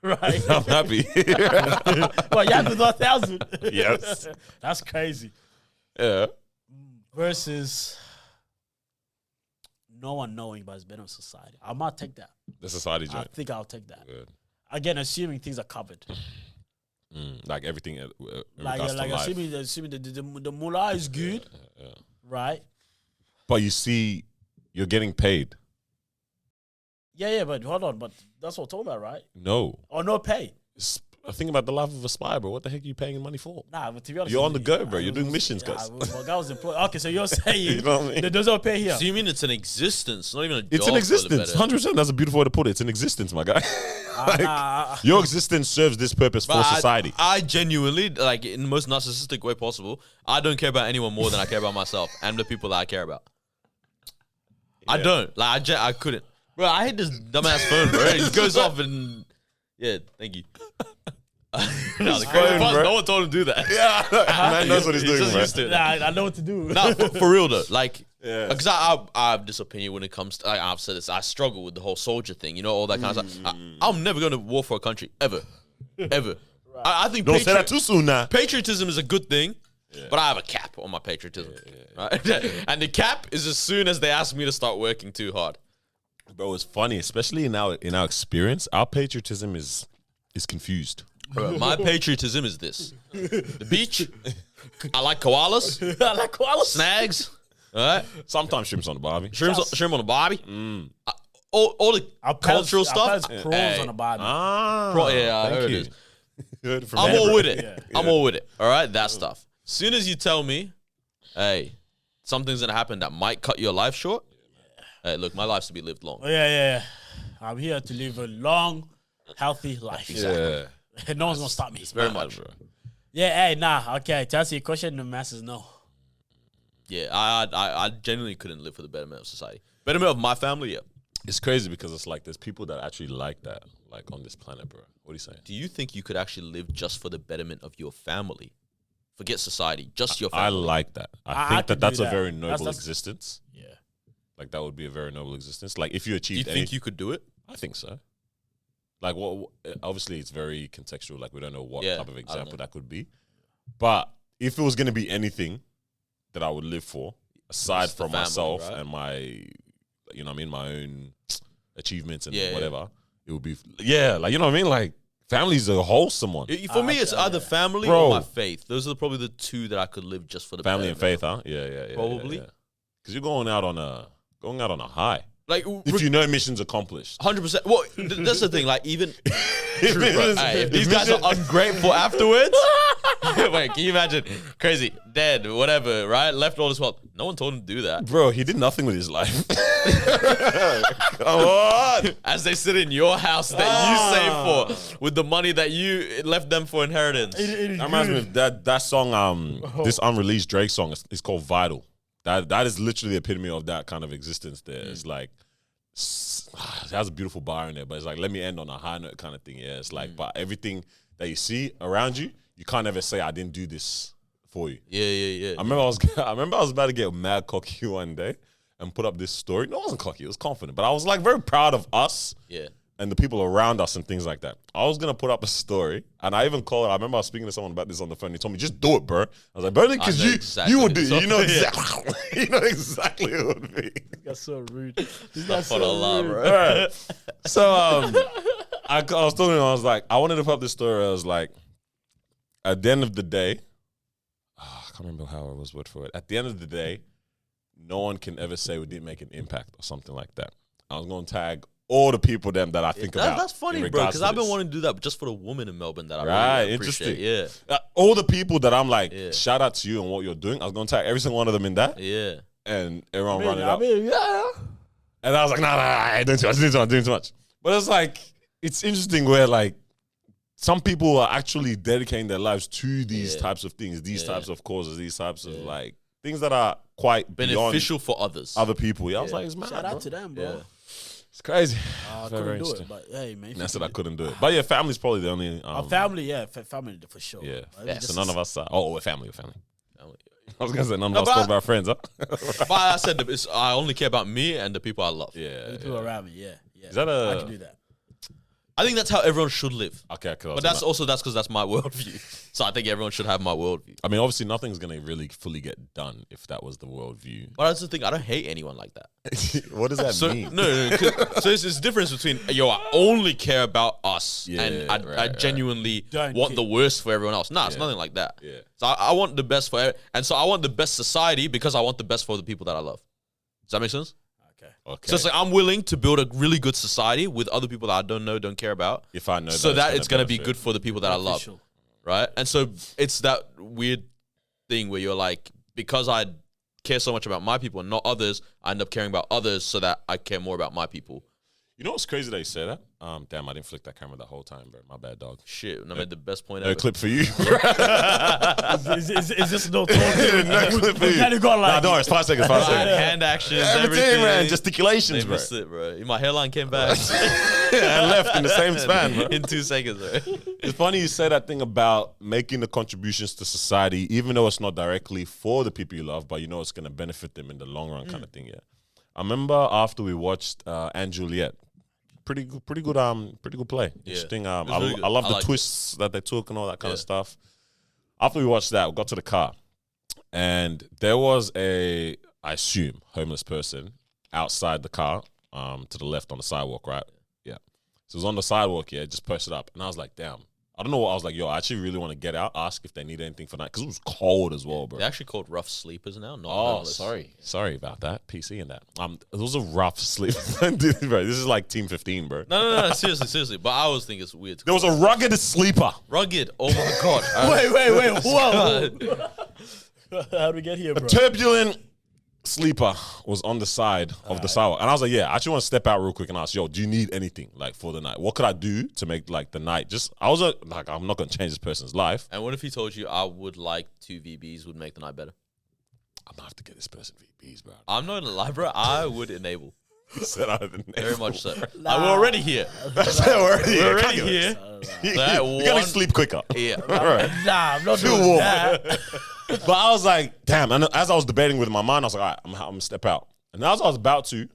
Right. I'm happy. Well, you have 1,000. Yes. That's crazy. Yeah. versus no one knowing, but it's better in society. I might take that. The society I joint. think I'll take that. Good. Again, assuming things are covered. Like everything. In Like regards to life. assuming the mullah is good, right? But you see, you're getting paid. Yeah, but hold on, but that's what I'm talking about, right? No. Or no pay. Think about the life of a spy, bro. What the heck are you paying money for? Nah, but to be honest, You're on the go, bro. You're doing missions, guys. Well, that was employed. Okay, so you're saying You know what I mean? there's no pay here. So you mean it's an existence, not even a job? It's an for the existence. better. 100%. That's a beautiful way to put it. It's an existence, my guy. Nah, Your existence serves this purpose for But society. I genuinely, like, in the most narcissistic way possible, I don't care about anyone more than I care about myself and the people that I care about. I don't. Like, I couldn't. Bro, I hate this dumbass phone, bro. It goes off and... Yeah, thank you. No, the crazy phone, part is bro. no one told him to do that. Yeah, man knows what he's doing, just bro. used to it. I know what to do. No, for real though. Like, Yeah. because I have this opinion when it comes to, like, I've said this, I struggle with the whole soldier thing, you know, all that kind of stuff. I'm never going to war for a country, ever. Ever. I think Don't say that too soon now. patriotism is a good thing, but I have a cap on my patriotism. Right? And the cap is as soon as they ask me to start working too hard. Bro, it's funny, especially in our experience, our patriotism is confused. Bro, my patriotism is this. The beach, I like koalas, I like koalas. snags, all right? Sometimes shrimps on the barbie. Shrimp on the barbie. All the cultural stuff. Pros Hey. on the body. Ah, Yeah, I thank heard you. it. Heard it from I'm all Edinburgh. with it. I'm all with it. All right, that stuff. Soon as you tell me, hey, something's gonna happen that might cut your life short. Hey, look, my life's to be lived long. Oh, yeah. I'm here to live a long, healthy life. Yeah. No one's gonna stop me. Very much, bro. Yeah, hey, nah. Okay, to answer your question, the masses no. Yeah, I genuinely couldn't live for the betterment of society. Betterment of my family, yeah. It's crazy because it's like there's people that actually like that, like on this planet, bro. What are you saying? Do you think you could actually live just for the betterment of your family? Forget society, just your I family. like that. I I think could that's do a that. very noble That's- existence. Yeah. Like that would be a very noble existence. Like if you Do you achieved think you could do it? I think so. Like what? Obviously, it's very contextual. Like we don't know what Yeah, type of I don't example know. that could be. But if it was going to be anything that I would live for, aside It's the from family, myself right? and my, you know what I mean, my own achievements and Yeah, yeah. whatever, it would be, like, you know what I mean? Like family's a wholesome one. For me, it's either family Bro. or my faith. Those are probably the two that I could live just for the Family and betterment faith, huh? Yeah. Probably. Because you're going out on a high. Like, If you know mission's accomplished. 100%. Well, that's the thing. Like, even If True, bro. mission's- Hey, if if these guys mission- are ungrateful afterwards, wait, can you imagine? Crazy, dead, whatever, right? Left all this wealth. No one told him to do that. Bro, he did nothing with his life. Come on. As they sit in your house that you save for with the money that you left them for inheritance. It is That reminds me good. of that song, this unreleased Drake song. It's called Vital. That is literally the epitome of that kind of existence there. It's like, it has a beautiful bar in there, but it's like, let me end on a high note kind of thing. Yeah, it's like, but everything that you see around you, you can't ever say, I didn't do this for you. Yeah. I remember I was about to get mad cocky one day and put up this story. No, I wasn't cocky. It was confident, but I was like very proud of us Yeah. and the people around us and things like that. I was gonna put up a story, and I even called. I remember I was speaking to someone about this on the phone. He told me, "Just do it, bro." I was like, "Bro, because know you exactly would do. what You know it's exactly. You know exactly what it would be." That's so rude. For the love, bro. Alright. So I was telling him, I was like, I wanted to put up this story. I was like, at the end of the day, I can't remember how it was word for it. At the end of the day, no one can ever say we didn't make an impact or something like that. I was going to tag all the people them that I think about. That's funny, in bro, regards because to I've been this. wanting to do that just for the woman in Melbourne that I Right, really appreciate. interesting. All the people that I'm like, Yeah. shout out to you and what you're doing. I was going to tag every single one of them in that, Yeah. and everyone run it I up. mean, yeah. And I was like, nah, I ain't doing too much, doing too much. But it's like, it's interesting where like some people are actually dedicating their lives to these types of things, these types of causes, these types of like things that are quite Beneficial for others. beyond other people. Yeah, I was like, it's mad, Shout bro. out to them, bro. Yeah. It's crazy. I Very couldn't do interesting. it, but hey, man. if And I you said can I do couldn't do it. But yeah, family's probably the only. family, yeah, family for sure. Yeah. It's So just- none of us are. Oh, we're family. I was going to say none of No, us but talk I- about friends, huh? But I said I only care about me and the people I love. Yeah. the people around me, yeah. Is that a- I can do that. I think that's how everyone should live. Okay, cool. But that's because that's my worldview. So I think everyone should have my worldview. I mean, obviously, nothing's gonna really fully get done if that was the worldview. But that's the thing. I don't hate anyone like that. What does that So mean? no. So it's a difference between I only care about us, and I genuinely Don't want care. the worst for everyone else. Nah, it's nothing like that. Yeah. So I want the best and so I want the best society because I want the best for the people that I love. Does that make sense? Okay. So it's like I'm willing to build a really good society with other people that I don't know, don't care about. If I know, So that it's gonna be benefit. good for the people that I love, Official. right? And so it's that weird thing where you're like, because I care so much about my people and not others, I end up caring about others so that I care more about my people. You know what's crazy that you say that? Damn, I didn't flick that camera the whole time, bro. My bad, dog. Shit, and I made the best point No ever. clip for you. Is this no talking? No clip for you. Then you got like, Nah, no, it's 5 seconds. 5 seconds. Hand actions, Everything, everything, man. Gesticulations, They bro. missed it, bro. My hairline came back And left in the same span, bro. in 2 seconds, bro. It's funny you say that thing about making the contributions to society, even though it's not directly for the people you love, but you know it's going to benefit them in the long run, kind of thing. Yeah. I remember after we watched and Juliet, pretty good play. Interesting. It was really good. I love I the liked it. twists that they took and all that kind of Yeah. stuff. After we watched that, we got to the car, and there was I assume, homeless person outside the car, to the left on the sidewalk, right? Yeah. So it was on the sidewalk, just posted up, and I was like, damn. I don't know what I was like. Yo, I actually really want to get out, ask if they need anything for night, because it was cold as well, bro. They're actually called rough sleepers now. Not Oh, homeless. sorry about that. PC and that. It was a rough sleep, bro. This is like Team 15, bro. No. Seriously. But I always think it's weird. There was a rugged sleeper. Rugged. Oh my god. wait, whoa. God. How do we get here, bro? Turbulent sleeper was on the side of the sidewalk, and I was like, I actually want to step out real quick and ask, yo, do you need anything like for the night? What could I do to make like the night I was like, I'm not gonna change this person's life. And what if he told you I would like 2 VBs would make the night better? I'm gonna have to get this person VPs, bro. I'm not gonna lie, bro. I would enable. He said I didn't. Very much so. We're already here. We're Already here. You That gotta one- sleep quicker. Yeah. Right. Nah, I'm not Feel doing warm. that. But I was like, damn. And as I was debating with my mind, I was like, all right, I'm gonna step out. And as I was about to,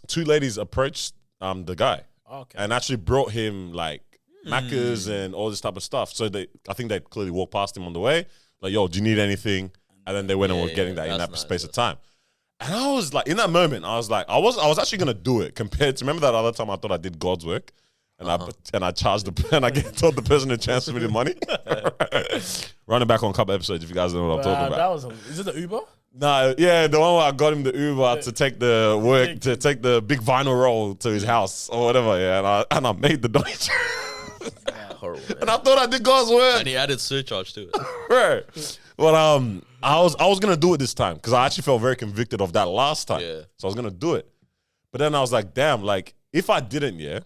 two ladies approached the guy Okay. and actually brought him like macas and all this type of stuff. So I think they clearly walked past him on the way, like, yo, do you need anything? And then they went and were getting that in that's that nice, space of time. And I was like, in that moment, I was like, I was actually gonna do it. Compared to, remember that other time I thought I did God's work, and I charged told the person to transfer me the money. Running back on a couple episodes, if you guys know what I'm talking about. Is it the Uber? No, yeah, the one where I got him the Uber to take the work, to take the big vinyl roll to his house or whatever, yeah, and I made the donation. Horrible. And Man. I thought I did God's work. And he added surcharge to it. Right. But I was gonna do it this time because I actually felt very convicted of that last time. Yeah. So I was gonna do it. But then I was like, damn, like if I didn't,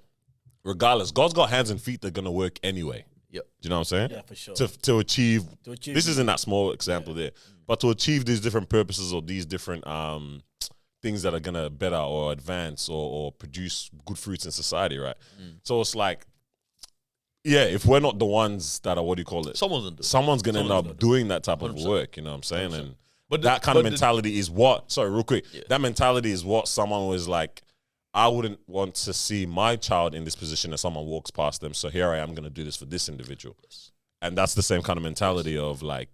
regardless, God's got hands and feet that are gonna work anyway. Yep. Do you know what I'm saying? Yeah, for sure. To achieve, achieve- this isn't that small example there, but to achieve these different purposes or these different things that are gonna better or advance or produce good fruits in society, right? So it's like, if we're not the ones that are, what do you call it? Someone's gonna do it. Someone's gonna end Someone's up doing that type of work. You know what I'm saying? 100%. And But that kind of mentality is what. Sorry, real quick. Yeah. That mentality is what someone was like. I wouldn't want to see my child in this position and someone walks past them. So here I am going to do this for this individual. And that's the same kind of mentality of like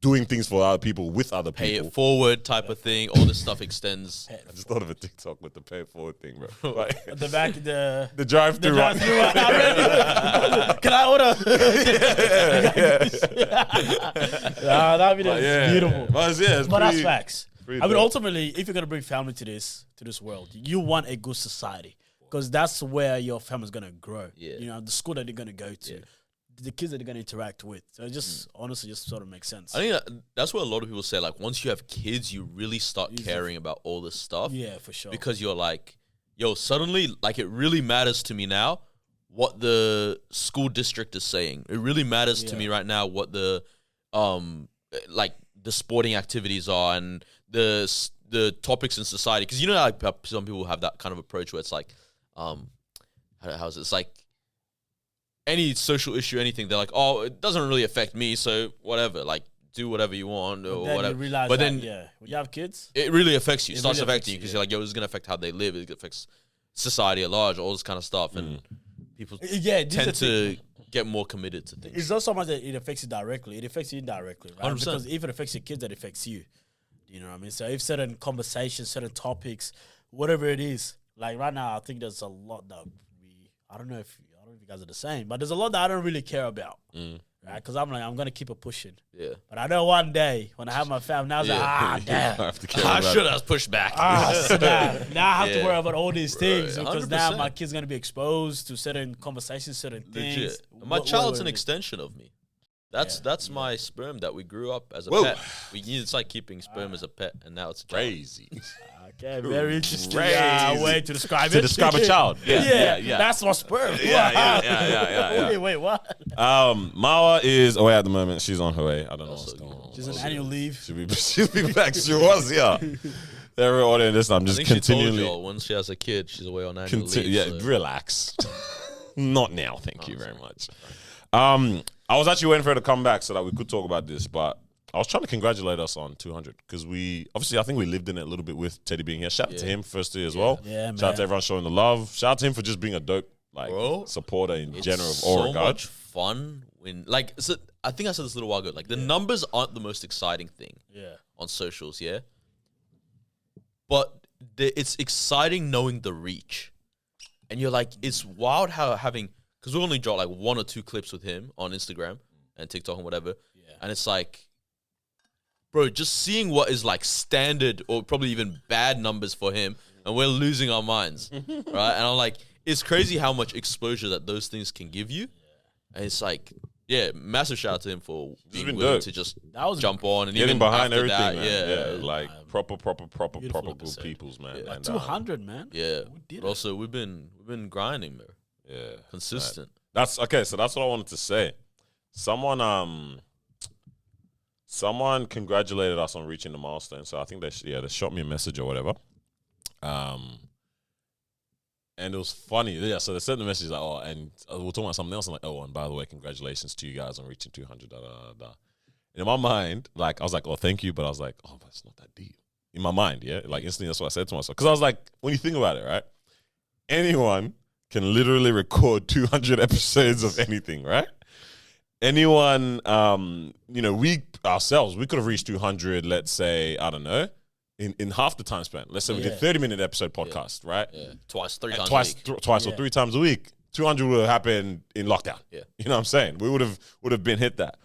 doing things for other people with other Pay people. it forward type of thing. All this stuff extends. I just thought of a TikTok with the pay it forward thing, bro. Like, The back, the drive-through. Right? drive-through. I'm ready. Can I order? That'd be beautiful. But it's But that's pretty- facts. pretty I mean, dope. ultimately, if you're gonna bring family to this world, you want a good society because that's where your family's gonna grow. Yeah. You know, the school that they're gonna go to, the kids that they're gonna interact with. So it just honestly just sort of makes sense. I think that's what a lot of people say. Like, once you have kids, you really start caring about all this stuff. Yeah, for sure. Because you're like, yo, suddenly, like, it really matters to me now what the school district is saying. It really matters to me right now what the, like, the sporting activities are and the topics in society. Because you know, like, some people have that kind of approach where it's like, how's it? It's like any social issue, anything. They're like, oh, it doesn't really affect me, so whatever. Like, do whatever you want or Then whatever. you realize but that, then yeah, when you have kids, it really affects you. It starts really affecting affects you because you, you're like, yo, this is gonna affect how they live. It affects society at large, all this kind of stuff, and people yeah, this tend is the thing. to get more committed to things. It's not so much that it affects you directly; it affects you indirectly, right? 100%. Because if it affects your kids, that affects you. You know what I mean? So if certain conversations, certain topics, whatever it is, like right now, I think there's a lot that I don't know if you guys are the same, but there's a lot that I don't really care about, right? Because I'm like, I'm gonna keep it pushing. Yeah. But I know one day when I have my family, now I was like, damn. I have to care I about should have pushed back. So now I have to Yeah. worry about all these things Right, because now 100%. my kid's gonna be exposed to certain conversations, certain things. Legit. My child's an extension of me. That's my sperm that we grew up as a Whoa. pet. It's like keeping sperm as a pet, and now it's a child. Crazy. Okay, very interesting Crazy. way to describe To it. describe a child. Yeah. That's my sperm. Yeah. Wait, what? Mawa is away at the moment. She's on her way. I don't know what's so going on. She's on annual leave. She'll be back. She was, yeah. They're audience this time. I Just think she told continually. y'all once she has a kid, she's away on annual leave. Yeah, so- relax. Not now, thank you very much. I was actually waiting for her to come back so that we could talk about this, but I was trying to congratulate us on 200 because I think we lived in it a little bit with Teddy being here. Shout out to him first year as well. Yeah, Shout out man. to everyone showing the love. Shout out to him for just being a dope Bro, supporter in It's general of so all regard. much fun when I think I said this a little while ago. Like the numbers aren't the most exciting thing on socials, yeah. But it's exciting knowing the reach, and you're like, it's wild how having because we only dropped like 1 or 2 clips with him on Instagram and TikTok and whatever, and it's like, bro, just seeing what is like standard or probably even bad numbers for him, and we're losing our minds, right? And I'm like, it's crazy how much exposure that those things can give you, and it's like, yeah, massive shout out to him for being been willing dope. to just That was jump on and Getting even behind after everything, that, man. yeah, Like proper Beautiful blue episode. peoples, man. Yeah. And, 200, man. yeah. We did But also, we've been grinding, bro. yeah, Consistent. That's okay. So that's what I wanted to say. Someone congratulated us on reaching the milestone. So I think they shot me a message or whatever. And it was funny. Yeah, so they sent the message like, oh, and we're talking about something else. I'm like, oh, and by the way, congratulations to you guys on reaching 200. And in my mind, like, I was like, oh, thank you. But I was like, oh, but it's not that deep. In my mind, yeah? Like, instantly, that's what I said to myself. Because I was like, when you think about it, right? Anyone can literally record 200 episodes of anything, right? Anyone, we ourselves, we could have reached 200, let's say, I don't know, in half the time span. Let's say we did 30-minute episode podcast, right? Yeah. Twice, 3 times Twice, a week. twice or 3 times a week. 200 would have happened in lockdown. Yeah. You know what I'm saying? We would have been hit that.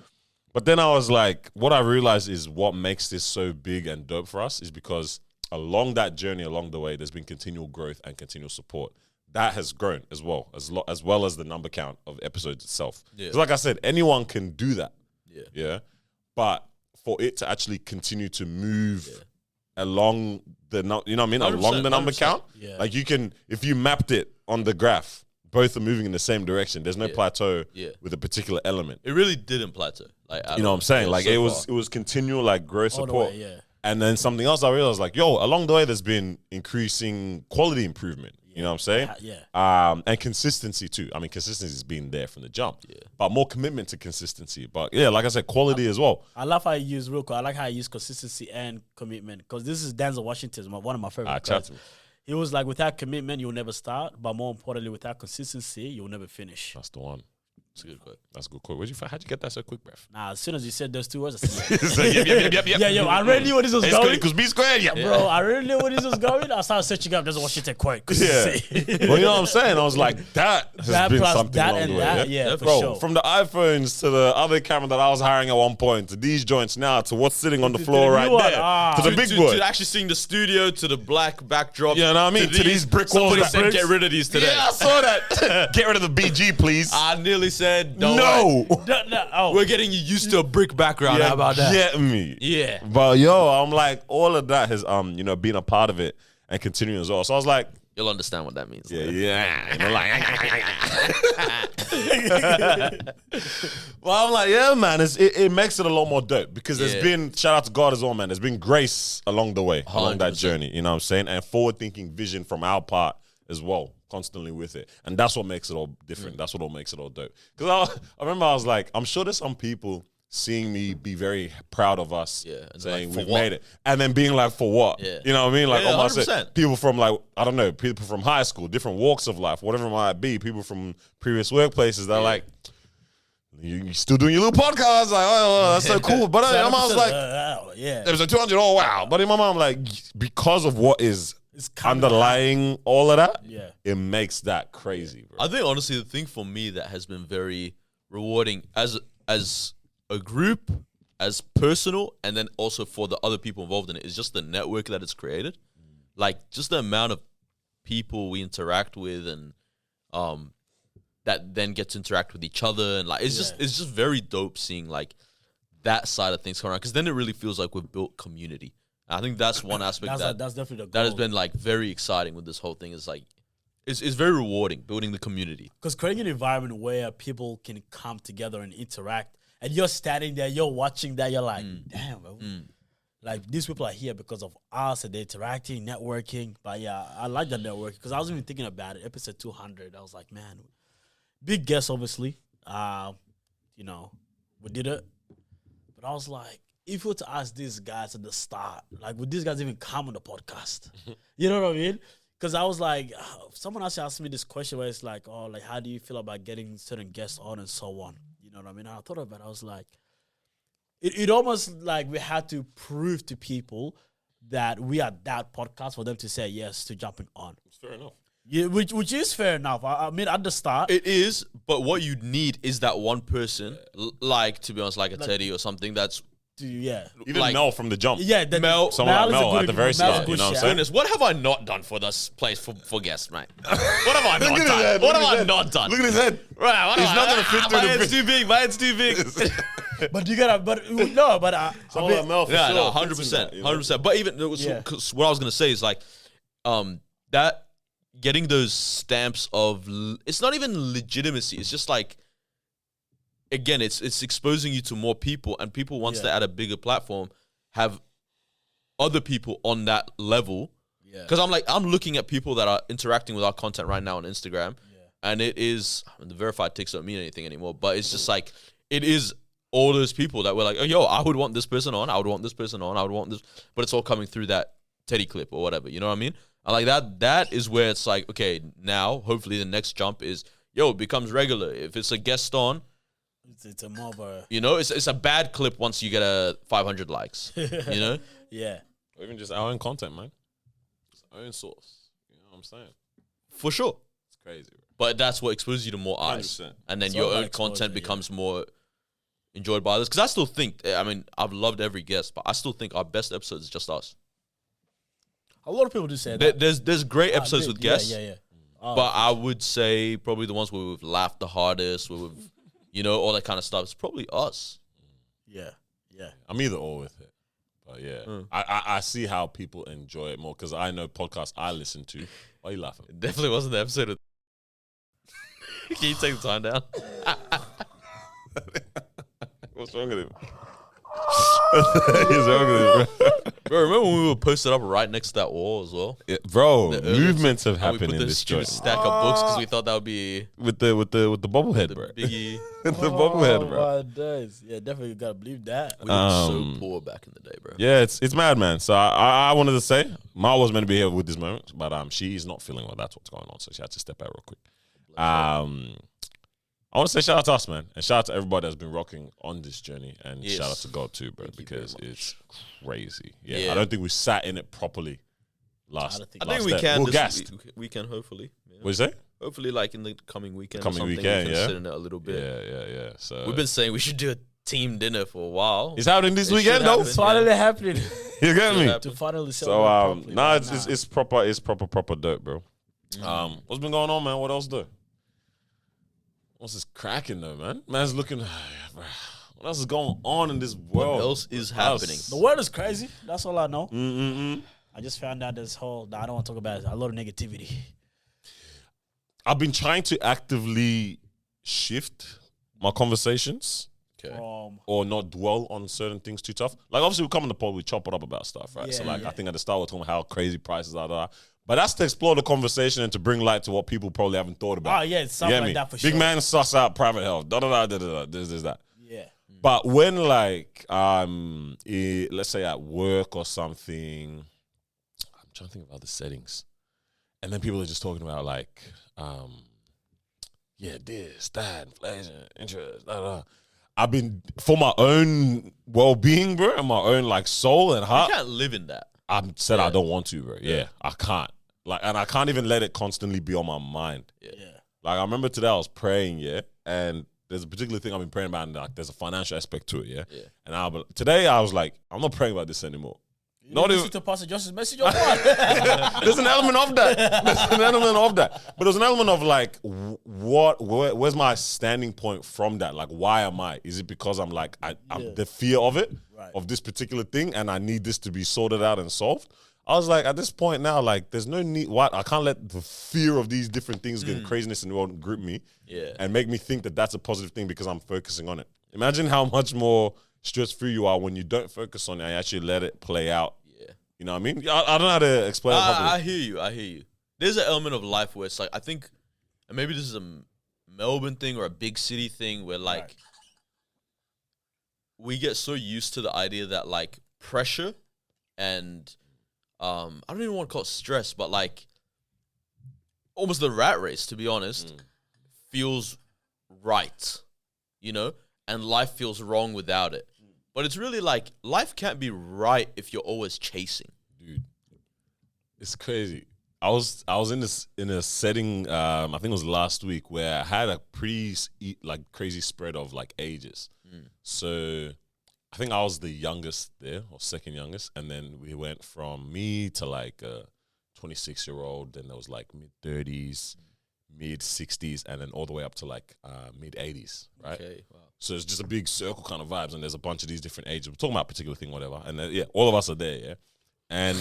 But then I was like, what I realized is what makes this so big and dope for us is because along that journey, along the way, there's been continual growth and continual support. That has grown as well as the number count of episodes itself. Yeah. 'Cause like I said, anyone can do that. Yeah. Yeah. But for it to actually continue to move along the you know what I mean? 100%, Along the number 100%. count. Yeah. Like you can, if you mapped it on the graph, both are moving in the same direction. There's no plateau with a particular element. It really didn't plateau. Like, You know what I'm saying? Like so it was continual like growth All the support. way, yeah. And then something else I realized, like, yo, along the way there's been increasing quality improvement. You know what I'm saying? Yeah. And consistency too. I mean, consistency has been there from the jump. Yeah. But more commitment to consistency. But yeah, like I said, quality as well. I love how you use real quick. I like how you use consistency and commitment because this is Denzel Washington's one of my favorite Chat quotes. to me. He was like, without commitment, you'll never start. But more importantly, without consistency, you'll never finish. That's the one. It's a good quote. That's a good quote. How'd you get that so quick, bruv? Nah, as soon as you said those 2 words, I said, So, yep. yeah, yo, I already knew where this was going. Because B squared, yeah. Bro, I really knew where this was going. I started searching up Denzel Washington quote. Yeah. Well, you know what I'm saying? I was like, that has That been plus something that along and the way. that, yeah, yeah, for Bro, sure. from the iPhones to the other camera that I was hiring at one point, to these joints now, to what's sitting on the floor the right new one. there, to the big to, boy. to actually seeing the studio, to the black backdrop. You know what I mean? To these brick walls. Somebody that- said, get rid of these today. Yeah, I saw that. Get rid of the BG, please. I nearly said, don't No. Oh, We're getting you used to a brick background. Yeah, How about that? Get me. Yeah. But yo, I'm like, all of that has been a part of it and continuing as well. So I was like, You'll understand what that means. yeah. And I'm like, well, I'm like, yeah, man, it makes it a lot more dope because there's Yeah. been, shout out to God as well, man. There's been grace along the way, along that 100%. journey, you know what I'm saying? And forward thinking vision from our part as well, constantly with it. And that's what makes it all different. That's what all makes it all dope. Because I remember I was like, I'm sure there's some people seeing me be very proud of us, Yeah, and saying like, for we've what? made it, and then being like, for what? Yeah. You know what I mean? Like, Yeah, almost 100%. people from like, I don't know, people from high school, different walks of life, whatever it might be, people from previous workplaces, they're like, you still doing your little podcast? Like, oh, that's so cool. But my mom's like, yeah, there's a 200, oh wow. But in my mom, like, because of what is it's kind of underlying all of that, Yeah. it makes that crazy, bro. I think honestly, the thing for me that has been very rewarding as a group, as personal, and then also for the other people involved in it is just the network that it's created. Like just the amount of people we interact with, and that then get to interact with each other, and like it's just very dope seeing like that side of things come around, because then it really feels like we've built community. And I think that's one aspect that's definitely the goal. that has been like very exciting with this whole thing. Is like it's very rewarding building the community. Because creating an environment where people can come together and interact, and you're standing there, you're watching that, you're like, damn, bro. Like these people are here because of us, and they're interacting, networking. But yeah, I like that networking because I was even thinking about it. Episode 200, I was like, man, big guess, obviously. You know, we did it, but I was like, if you were to ask these guys at the start, like, would these guys even come on the podcast? You know what I mean? Because I was like, someone else asked me this question where it's like, oh, like, how do you feel about getting certain guests on and so on? You know what I mean? And I thought about it. I was like, it almost like we had to prove to people that we are that podcast for them to say yes to jumping on. Fair enough. Yeah, which is fair enough. I mean, at the start, It is, but what you need is that one person, like, to be honest, like a Teddy or something that's yeah. Even like- Mel from the jump. Yeah, Mel- someone like is a Mel good- at the very Mel's a start, good you know what I'm shout. saying? Goodness, what have I not done for this place for guests, mate? What have I not Look at his done? head, What look at have I his not head. done? Look at his head. Right, what He's have not I- gonna fit my through the head's too big. My head's too big. But you gotta, but no, but I Someone mean, like Mel for Yeah, sure. no, fits in that, 100%, you know? 100%. But even Yeah. 'cause what I was gonna say is like, that getting those stamps of it's not even legitimacy. It's just like, again, it's exposing you to more people, and people once Yeah. they're at a bigger platform have other people on that level. Yeah. Because I'm looking at people that are interacting with our content right now on Instagram, and it is, I mean, the verified ticks don't mean anything anymore, but it's just like, it is all those people that were like, oh, yo, I would want this person on, I would want this person on, I would want this, but it's all coming through that Teddy clip or whatever, you know what I mean? And like that is where it's like, okay, now hopefully the next jump is, yo, it becomes regular. If it's a guest on, it's a more of a you know, it's a bad clip once you get a 500 likes, you know? yeah. Or even just our own content, man. It's our own source. You know what I'm saying? For sure. It's crazy, bro. But that's what exposes you to more eyes. 100%. And then It's your all own about content exposure, becomes more enjoyed by others. Because I still think, I mean, I've loved every guest, but I still think our best episode is just us. A lot of people do say that. There's great episodes with guests, Yeah. Oh, but I would say probably the ones where we've laughed the hardest, where we've, you know, all that kind of stuff. It's probably us. yeah. I'm either or with it. But yeah, I see how people enjoy it more because I know podcasts I listen to. Why are you laughing? It definitely wasn't the episode of. Can you take the time down? What's wrong with him? What's wrong with him, bro? Bro, remember when we were posted up right next to that wall as well? Yeah, bro, The early movements have And we happened put in this this stupid joint stack of books because we thought that would be with the bobblehead, the bro. biggie. the bobblehead, bro. My days. Yeah, definitely gotta believe that. We were so Um, poor back in the day, bro. Yeah, it's mad, man. So I wanted to say, Ma was meant to be here with this moment, but she's not feeling well. That's what's going on, so she had to step out real quick. I want to say shout out to us, man, and shout out to everybody that's been rocking on this journey, and Yes. shout out to God too, bro, Thank you very because much. it's crazy. Yeah, Yeah. I don't think we sat in it properly last. I think I think last we day. can We're this gassed. weekend, hopefully. Yeah. What you say? Hopefully, like in the coming weekend, Coming or something, weekend, we can yeah. sit in it a little bit. Yeah. So We've been saying we should do a team dinner for a while. it's happening this It weekend, should though. happen. It's finally happening. You get me? happen. To finally So celebrate properly nah, right now. it's proper dope, bro. What's been going on, man? What else though? What's this cracking though, man? Man's looking. What else is going on in this world? What else is happening? The world is crazy. That's all I know. Mm-mm-mm. I just found out this whole. I don't want to talk about it. A lot of negativity. I've been trying to actively shift my conversations Okay. or not dwell on certain things too tough. Like obviously we come on the pod, we chop it up about stuff, right? So Yeah, like yeah. I think at the start we're talking about how crazy prices are. But that's to explore the conversation and to bring light to what people probably haven't thought about. Oh yeah, it's You something get like me? that for Big sure. man suss out private health. Da da da da da. This that. Yeah. But when like let's say at work or something, I'm trying to think of other settings, and then people are just talking about like this, that, inflation, interest, I've been, for my own well-being, bro, and my own like soul and heart, You can't live in that. I said I don't want to, bro. Yeah, I can't. Like, and I can't even let it constantly be on my mind. Yeah. Like, I remember today I was praying, and there's a particular thing I've been praying about, and like, there's a financial aspect to it, yeah. And today I was like, I'm not praying about this anymore. Not even to Pastor Josh's message or what? There's an element of that. But there's an element of like, where's my standing point from that? Like, why am I? Is it because I'm like, I'm the fear of it, of this particular thing, and I need this to be sorted out and solved? I was like, at this point now, like, there's no need. What? I can't let the fear of these different things and craziness in the world grip me, and make me think that that's a positive thing because I'm focusing on it. Imagine how much more stress-free you are when you don't focus on it and actually let it play out. You know what I mean? I don't know how to explain it properly. I hear you. There's an element of life where it's like, I think, and maybe this is a Melbourne thing or a big city thing where like, we get so used to the idea that like pressure and, I don't even want to call it stress, but like almost the rat race, to be honest, feels right, you know? And life feels wrong without it. But it's really like, life can't be right if you're always chasing. Dude, it's crazy. I was in a setting, I think it was last week, where I had a pretty like crazy spread of like ages. So I think I was the youngest there, or second youngest, and then we went from me to like a 26-year-old, then there was like mid-30s, mid-60s, and then all the way up to like mid-80s, right? Okay, wow. So it's just a big circle kind of vibes, and there's a bunch of these different ages. We're talking about a particular thing, whatever. And then, all of us are there, yeah? And...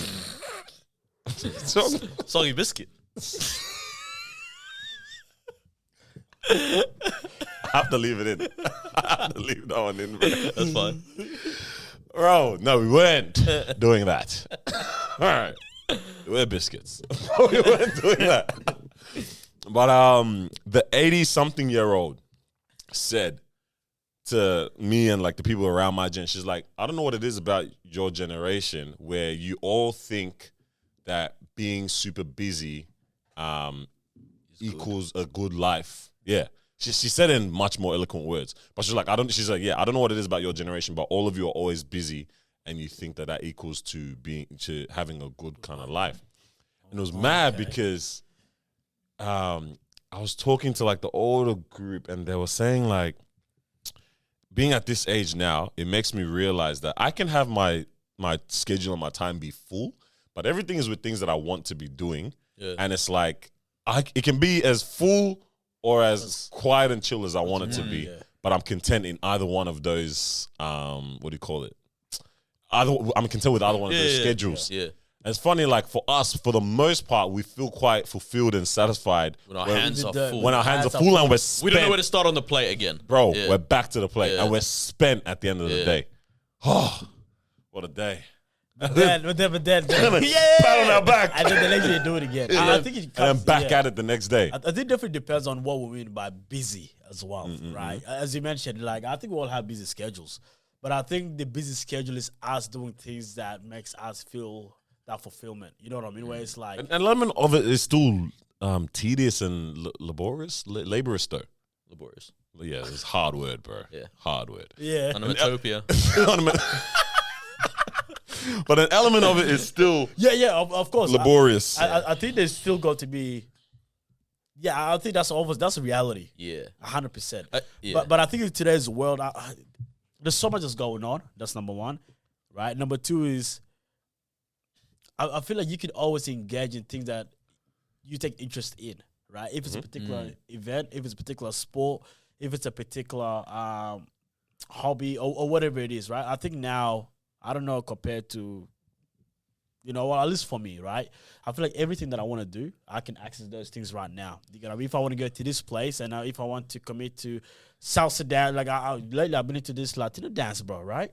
Soggy biscuit. I have to leave it in. I have to leave that one in, bro. That's fine. Bro, no, we weren't doing that. All right. We were biscuits. We weren't doing that. But the 80-something-year-old said to me and like the people around my gen, she's like, I don't know what it is about your generation where you all think that being super busy equals a good life. Yeah. She said it in much more eloquent words, but she's like, I don't know what it is about your generation, but all of you are always busy and you think that equals to having a good kind of life. And it was mad because I was talking to like the older group and they were saying like, being at this age now, it makes me realize that I can have my schedule and my time be full, but everything is with things that I want to be doing. Yeah. And it's like, it can be as full or as quiet and chill as I want it to be, but I'm content in either one of those, what do you call it? I'm content with either one of those schedules. Yeah. And it's funny, like for us, for the most part, we feel quite fulfilled and satisfied when our hands are full. When our hands are full and we're spent. We don't know where to start on the plate again. Bro, we're back to the plate and we're spent at the end of the day. Oh, what a day. But then, pat on our back. And then the next day you do it again. I think it comes, and then back at it the next day. I think it definitely depends on what we mean by busy as well, right? As you mentioned, like I think we all have busy schedules, but I think the busy schedule is us doing things that makes us feel that fulfillment. You know what I mean? Where it's like an element of it is still tedious and laborious, laborious though. Laborious. Yeah, it's hard word, bro. Yeah, hard word. Yeah, onomatopoeia. But an element of it is still of course laborious. I think there's still got to be. Yeah, I think that's a reality. Yeah, 100%. But I think in today's world, there's so much that's going on. That's number one, right? Number two is, I feel like you can always engage in things that you take interest in, right? If it's a particular event, if it's a particular sport, if it's a particular hobby or whatever it is, right? I think now, I don't know, compared to, at least for me, right? I feel like everything that I want to do, I can access those things right now. If I want to go to this place and if I want to commit to salsa dance, like lately I've been into this Latino dance, bro, right?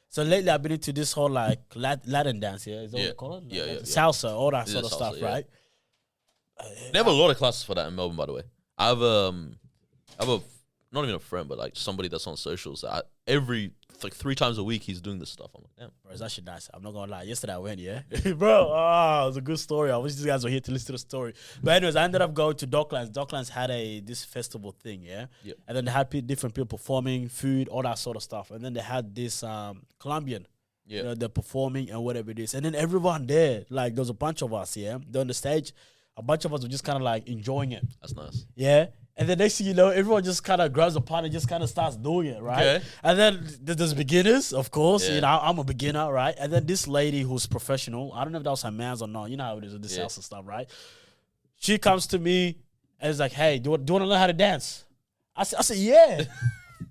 So lately I've been into this whole like Latin dance, is that what they call it? Yeah. Salsa, all that sort of stuff, right? They have a lot of classes for that in Melbourne, by the way. I have a not even a friend, but like somebody that's on socials. Every like 3 times a week, he's doing this stuff. I'm like, damn. Bro, it's actually nice. I'm not gonna lie. Yesterday I went, bro. It was a good story. I wish these guys were here to listen to the story. But anyways, I ended up going to Docklands. Docklands had this festival thing, Yeah. And then they had different people performing, food, all that sort of stuff. And then they had this Colombian. Yeah. You know, they're performing and whatever it is. And then everyone there, like, there was a bunch of us, they're on the stage. A bunch of us were just kind of like enjoying it. That's nice. Yeah. And then next thing you know, everyone just kind of grabs a pot and just kind of starts doing it, right? Okay. And then there's beginners, of course. Yeah. You know, I'm a beginner, right? And then this lady who's professional, I don't know if that was her man's or not. You know how it is with this house and stuff, right? She comes to me and is like, hey, do you want to learn how to dance? I said, yeah.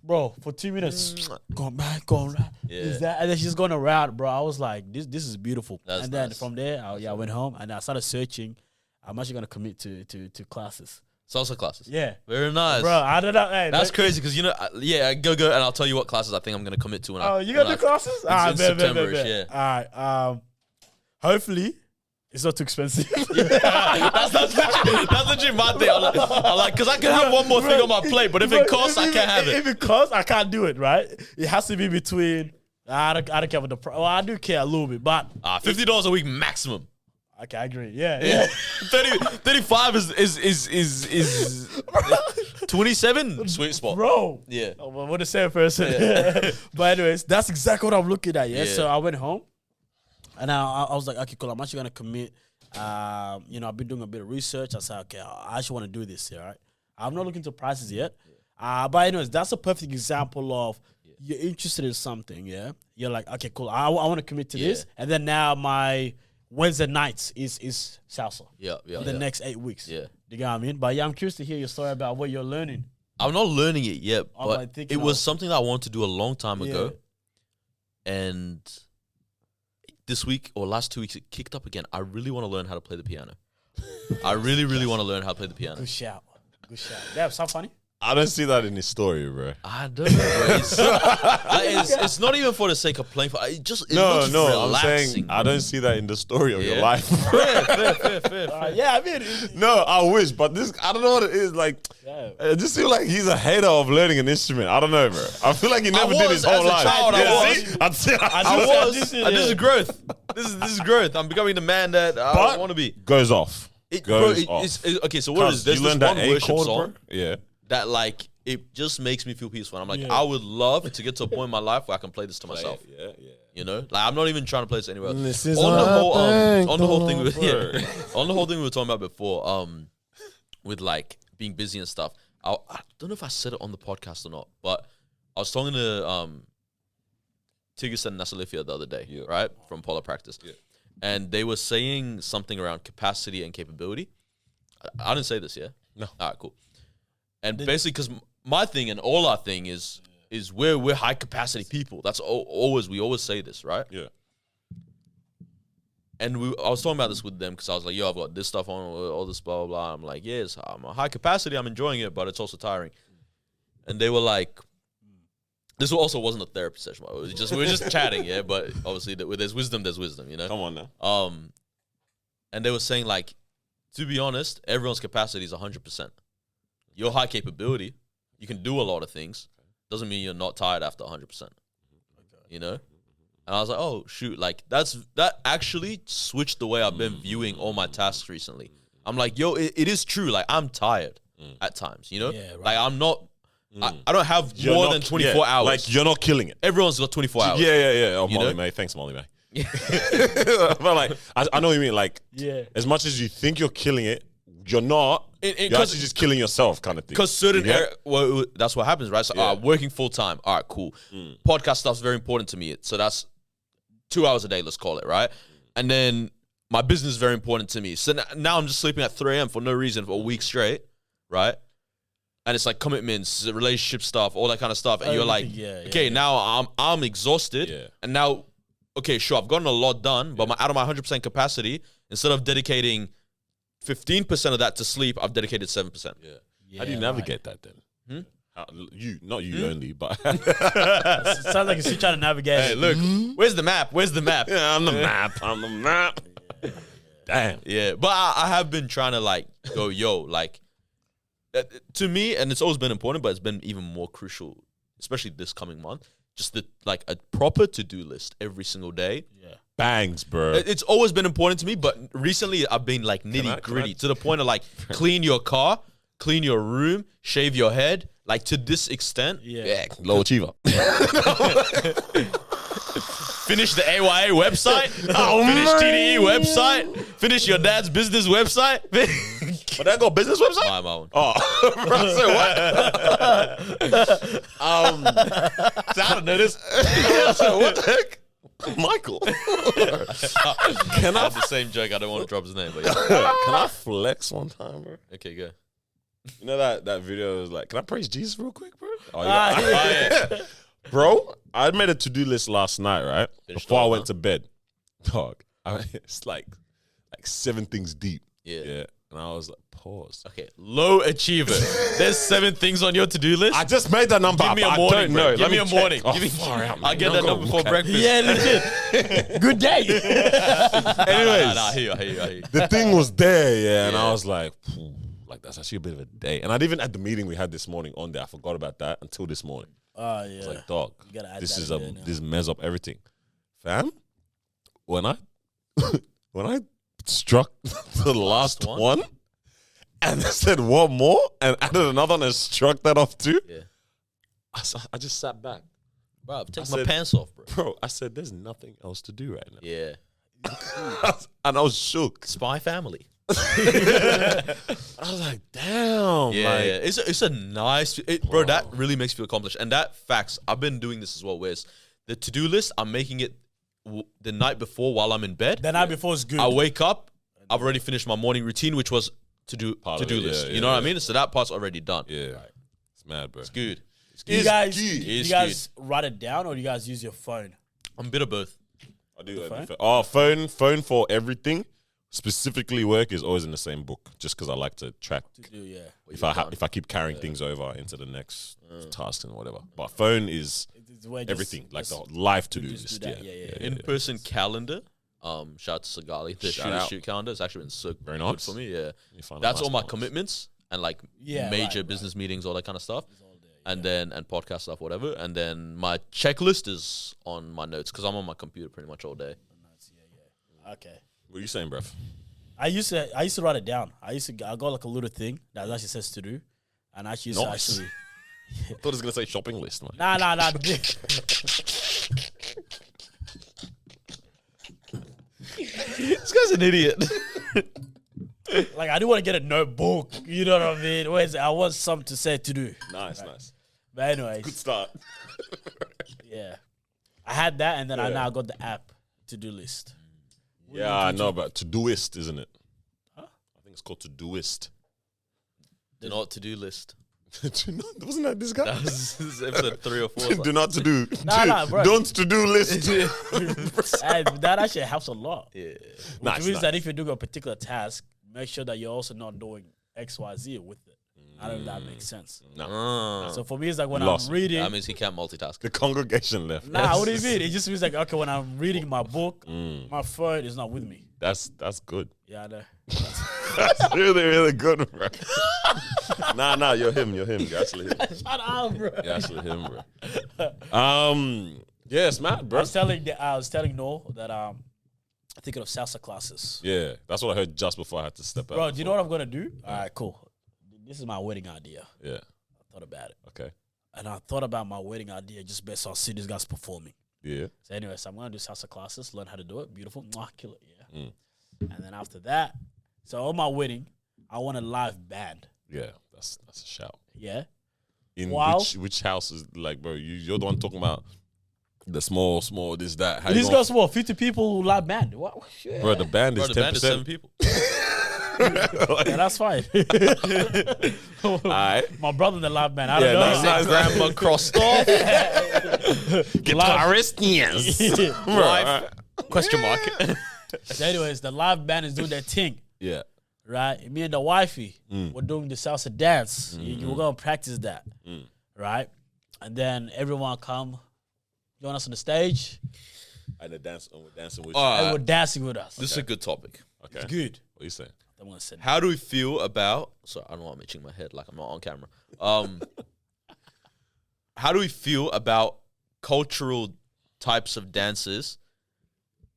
Bro, for 2 minutes, going back, going right. Is that? And then she's going around, bro. I was like, this is beautiful. That's and then nice. from there, I went home and I started searching. I'm actually going to commit to classes. Salsa classes. Yeah. Very nice. Bro, I don't know. Hey, That's crazy because, you know, go and I'll tell you what classes I think I'm going to commit to. Oh, you got the classes? in September-ish, yeah. All right. Hopefully, it's not too expensive. That's legit my thing. I'm like, because I can have one more thing on my plate, but if it costs, I can't have it. If it costs, I can't do it, right? It has to be between, I don't care what the price. Well, I do care a little bit, but. $50 a week maximum. Okay, I agree. Yeah. 35 is 27 sweet spot. Bro. Yeah. What the same person. But anyways, that's exactly what I'm looking at. Yeah. So I went home and I was like, okay, cool. I'm actually going to commit. You know, I've been doing a bit of research. I said, okay, I actually want to do this. Right. I'm not looking to prices yet. But anyways, that's a perfect example of you're interested in something. Yeah. You're like, okay, cool. I want to commit to this. And then now my Wednesday nights is salsa. Yeah. For the next 8 weeks. Yeah. You know what I mean? But yeah, I'm curious to hear your story about what you're learning. I'm not learning it yet, I'm but like thinking it was of- something that I wanted to do a long time ago. And this week or last 2 weeks, it kicked up again. I really want to learn how to play the piano. I really, really want to learn how to play the piano. Good shout. Damn, sound funny? I don't see that in his story, bro. I don't know, bro. It's not even for the sake of playing. It looks No, I'm relaxing. saying I don't see that in the story of your Yeah. life. Fair. Yeah, I mean, No, I wish, but this, I don't know what it is. Like, Yeah. it just feels like he's a hater of learning an instrument. I don't know, bro. I feel like he never did his was, whole as a life. child, I see? I'd say This is growth. This is growth. I'm becoming the man that I want to be. Goes off. Bro, okay, so what is Cuz there's you this learned one that A worship chord, song bro? Yeah. that like it just makes me feel peaceful. I'm like, Yeah. I would love to get to a point in my life where I can play this to myself. Yeah. You know, like I'm not even trying to play this anywhere else. This is on the whole, nothing on the whole thing, to on the whole thing we were talking about before, with like being busy and stuff. I don't know if I said it on the podcast or not, but I was talking to Tigis and Nasalifia the other day, right, from Polar Practice, and they were saying something around capacity and capability. I didn't say this, yeah. No. All right, cool. And basically, because my thing and all our thing is we're high capacity people. That's we always say this, right? Yeah. And I was talking about this with them because I was like, yo, I've got this stuff on, all this blah, blah, blah. I'm like, yes, I'm a high capacity. I'm enjoying it, but it's also tiring. And they were like, this also wasn't a therapy session. We were just chatting, yeah. But obviously, there's wisdom, you know? Come on now. And they were saying like, to be honest, everyone's capacity is 100%. Your high capability, you can do a lot of things. Doesn't mean you're not tired after 100%. You know? And I was like, oh, shoot. Like, that actually switched the way I've been viewing all my tasks recently. I'm like, yo, it is true. Like, I'm tired at times, you know? Yeah, right. Like, I'm not, I don't have You're more not- than 24 hours. Like, you're not killing it. Everyone's got 24 hours. Yeah. Oh, You Molly know? May. Thanks, Molly May. But like, I know what you mean. Like, as much as you think you're killing it, you're not. You're actually just killing yourself, kind of thing. Because certain You get? that's what happens, right? So, working full time. All right, cool. Podcast stuff's very important to me. So that's 2 hours a day, let's call it, right? And then my business is very important to me. So now I'm just sleeping at 3 a.m. for no reason for a week straight, right? And it's like commitments, relationship stuff, all that kind of stuff. And you're like, okay, now I'm exhausted. Yeah. And now, okay, sure, I've gotten a lot done, but out of my 100% capacity, instead of dedicating 15% of that to sleep, I've dedicated 7%. Yeah. How do you navigate that then? Not you only, but It sounds like you're still trying to navigate. Hey, look, where's the map? Where's the map? yeah, I'm the map. Damn. Yeah, but I have been trying to like go, yo, like, to me, and it's always been important, but it's been even more crucial, especially this coming month. Just like a proper to-do list every single day. Yeah. Bangs, bro. It's always been important to me, but recently I've been like nitty gritty to the point of like clean your car, clean your room, shave your head, like to this extent. Yeah. Low achiever. Finish the AYA website, finish TDE website, finish your dad's business website. But that got a business website? My own. Oh, bro, say what? So I don't know this. So what the heck? Michael. Can I have the same joke? I don't want to drop his name, but yeah. Can I flex one time, bro? Okay, go. You know that video is like, can I praise Jesus real quick, bro? Oh, Yeah. Bro, I made a to-do list last night, right? Finished Before I off, went huh? to bed. Dog, it's like 7 things deep. Yeah. And I was like, pause. Okay, low achiever. There's 7 things on your to-do list. I just made that number Give up. me a I morning, don't bro. know. Give Let me a check. morning. Oh, Give me- far out, man. I'll get I'm that gonna number for look at it. breakfast. Yeah, legit. Good day. Anyways, Nah, I hear you. the thing was there, yeah, and Yeah. I was like, like that's actually a bit of a day. And I'd even at the meeting we had this morning on there, I forgot about that until this morning. Oh, yeah. It's like, dog, You gotta add this that is in there now. this mess up everything, fam. When I when I struck the last one? one, and I said one more, and added another, and I struck that off too. Yeah. I just sat back, Bro, take I my said- pants off, bro. bro. I said, "There's nothing else to do right now," Yeah. and I was shook. Spy family. I was like, "Damn, Yeah, like, yeah. It's a nice, bro. That really makes you feel accomplished. And that facts, I've been doing this as well. Whereas the to-do list, I'm making it the night before while I'm in bed. The night before is good. I wake up, I've already finished my morning routine, which was to-do Part of it, list. yeah, you know yeah, what I mean? So that part's already done. yeah, it's mad, bro." It's good. Do you guys, good. do you It's guys write it down or do you guys use your phone? I'm a bit of both. I do. phone? Phone for everything. Specifically, work is always in the same book, just because I like to track. To do, yeah. If I keep carrying things over into the next task and whatever, but phone is It's where just- everything, like just- the life to do just list. do Yeah, that. Yeah. In-person calendar. Shout out to Sagali. The Shout out. shoot calendar. It's actually been so Very good nice. for me. Yeah. You find That's nice all my ones. commitments and like Yeah, major right. business meetings, all that kind of stuff. It's all there, And then podcast stuff, whatever. And then my checklist is on my notes because I'm on my computer pretty much all day. yeah. Okay. What are you saying, bruv? I used to write it down. I got like a little thing that actually says to do, and I actually used Nice. to actually. I thought it was gonna say shopping list, man. Nah. This guy's an idiot. Like I do want to get a notebook. You know what I mean? Whereas I want something to say to do. Nice. But anyways, Good start. yeah, I had that, and then I Yeah. now got the app to do list. Yeah, I know, but Todoist, isn't it? I think it's called Todoist. The not to-do list. Wasn't that this guy? That was episode 3 or 4. Do not to do. Nah, bro. Don't to do list. And that actually helps a lot. Yeah. Which Nice, means nice. that if you're doing a particular task, make sure that you're also not doing X, Y, Z with it. I don't know if that makes sense. No, So for me, it's like when Lost. I'm reading. That means he can't multitask. the congregation left. Nah, what do you mean? It just means like, okay, when I'm reading my book, my phone is not with me. That's good. Yeah, I know. That's really good, bro. Nah, you're him. You're actually him. Shut up, bro. You're actually him, bro. Yeah, it's mad, I bro. was telling Noor that I'm thinking of salsa classes. Yeah, that's what I heard just before I had to step out. Bro, do you know what I'm gonna do? All right, cool. This is my wedding idea. Yeah. I thought about it, Okay. and I thought about my wedding idea just based on seeing these guys performing. Yeah. So anyway, so I'm gonna do salsa classes, learn how to do it. Beautiful, mwah, kill it, yeah. Mm. And then after that, so on my wedding, I want a live band. Yeah. That's a shout. Yeah. In Wow. which house is like, bro? You're the one talking about the small, this, that. How you These gonna- guys were 50 people live band. What? Shit. Bro, the band Bro, is the 10%. band is 7 people. Yeah, that's fine. Alright. My brother in the live band. I Yeah, don't know. nice. Grandma crossed off. Guitarist, yes. Bro, alright. Question mark. So anyways, the live band is doing their thing, Yeah. right? Me and the wifey, we're doing the salsa dance. We're gonna practice that, right? And then everyone come join us on the stage, And we're dancing with and we're dancing with us. This is a good topic. Okay. It's good. What are you saying? I'm gonna say How do we feel about? Sorry, I don't know. I'm itching my head like I'm not on camera. How do we feel about cultural types of dances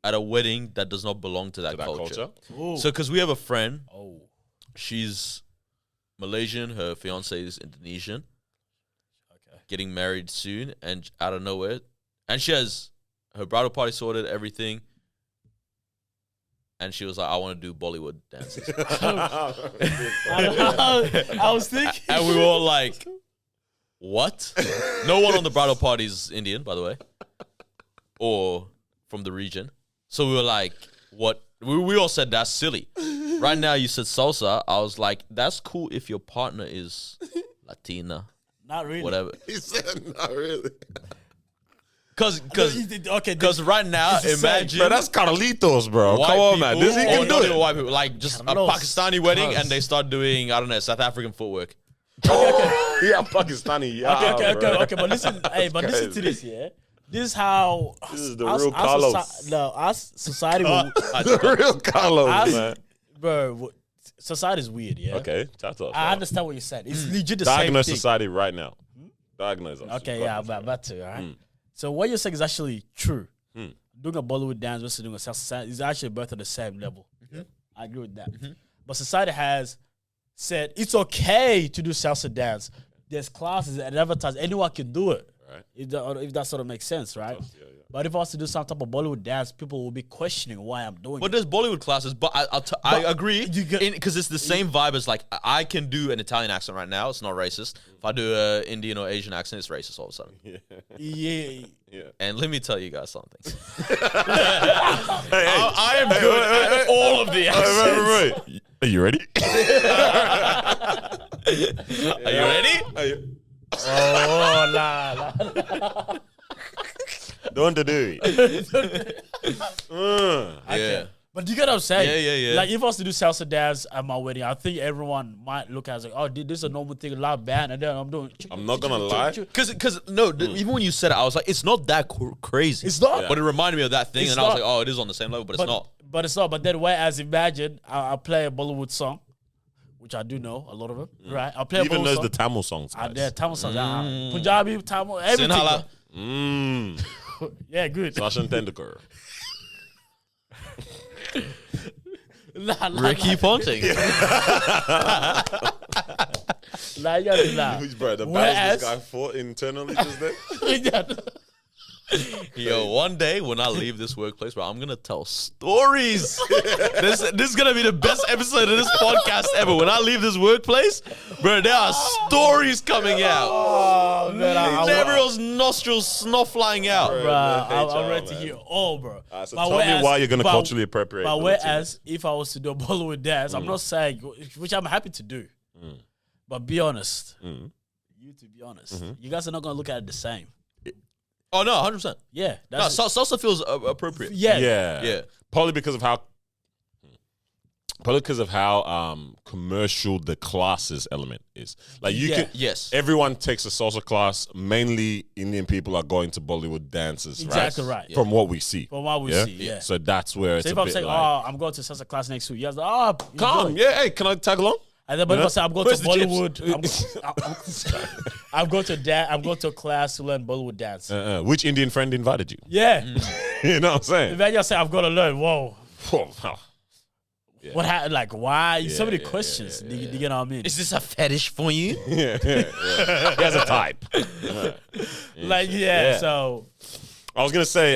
at a wedding that does not belong to that culture? Ooh. So, because we have a friend, Oh. she's Malaysian, her fiance is Indonesian, Okay. getting married soon, and out of nowhere, and she has her bridal party sorted, everything. And she was like, I want to do Bollywood dances. I was thinking. And we were all like, what? No one on the bridal party is Indian, by the way, or from the region. So we were like, what? We all said, that's silly. Right now, you said salsa. I was like, that's cool if your partner is Latina, Not really. whatever. He said, not really. Because right now, imagine. Bro, that's Carlitos, bro. White Come on, man. people, This he or can not do even it. white people, like just a Carlos. Pakistani wedding, Cuz. and they start doing, I don't know, South African footwork. Yeah, Pakistani. Yeah, Okay. But listen, listen to this, yeah. This is how. This is the real Kalows. Us society, will, The real Carlos, us, man. bro. Society is weird, yeah. Okay, chat up. I understand what you said. It's legit the same Diagnose thing. society right now. Diagnose us. Okay, yeah, I'm about to. All right. So what you're saying is actually true. Doing a Bollywood dance versus doing a salsa dance is actually both on the same level. I agree with that. But society has said it's okay to do salsa dance. There's classes and advertise. Anyone can do it. Right. If that sort of makes sense, right? Yeah. But if I was to do some type of Bollywood dance, people will be questioning why I'm doing But it. there's Bollywood classes, but I agree you get- because it's the same vibe as like I can do an Italian accent right now. It's not racist. If I do an Indian or Asian accent, it's racist all of a sudden. Yeah. And let me tell you guys something. Hey, I am good at all of the accents. wait. Are you ready? Are you ready? Oh, la. Don't do it. Yeah. But you get what I'm saying? Yeah. Like, if I was to do salsa dance at my wedding, I think everyone might look at it like, oh, this is a normal thing, a loud band, and then I'm doing. I'm not gonna lie. Because even when you said it, I was like, it's not that crazy. It's not. But it reminded me of that thing, It's and I was not. like, oh, it is on the same level, but it's not. But it's not. But then, whereas imagine I play a Bollywood song, which I do know a lot of them, right? I'll play a Even Bollywood knows song. the Tamil songs. Ah, Guys. there, Tamil songs, Punjabi, Tamil, everything. Sinhala. Yeah, good. Sachin Tendulkar. Ricky Ponting. You gotta do that. Who's bro? The battles Whereas- this guy fought internally just then. Yo, one day when I leave this workplace, bro, I'm gonna tell stories. this is gonna be the best episode of this podcast ever. When I leave this workplace, bro, there are stories coming out. Oh, man, Everyone's nostrils snot flying out. Bro, I'm ready to hear all, bro. So tell me why you're gonna culturally appropriate. But the whereas, if I was to do a Bollywood dance, I'm not saying, which I'm happy to do. But be honest. You to be honest. You guys are not gonna look at it the same. Oh no, 100%. Yeah. No, That's salsa feels appropriate. yeah. Yeah. Probably because of how commercial the classes element is. Like you Yeah. can Yes. everyone takes a salsa class. Mainly Indian people are going to Bollywood dances, Exactly right. From what we see. From what we see, yeah. So that's where it's So if a I'm bit saying, like, oh, I'm going to salsa class next week, you guys like, oh, you come, going. yeah, hey, can I tag along? And then, but if I say I'm going Where's to the chips? Bollywood, I'm going to a class to learn Bollywood dance. Which Indian friend invited you? Yeah. You know what I'm saying? If I just say I'm going to learn, whoa, Yeah. what happened? Like, why? So many yeah, questions. You know what I mean? Is this a fetish for you? He has a type. Like, Yeah. so. I was gonna say,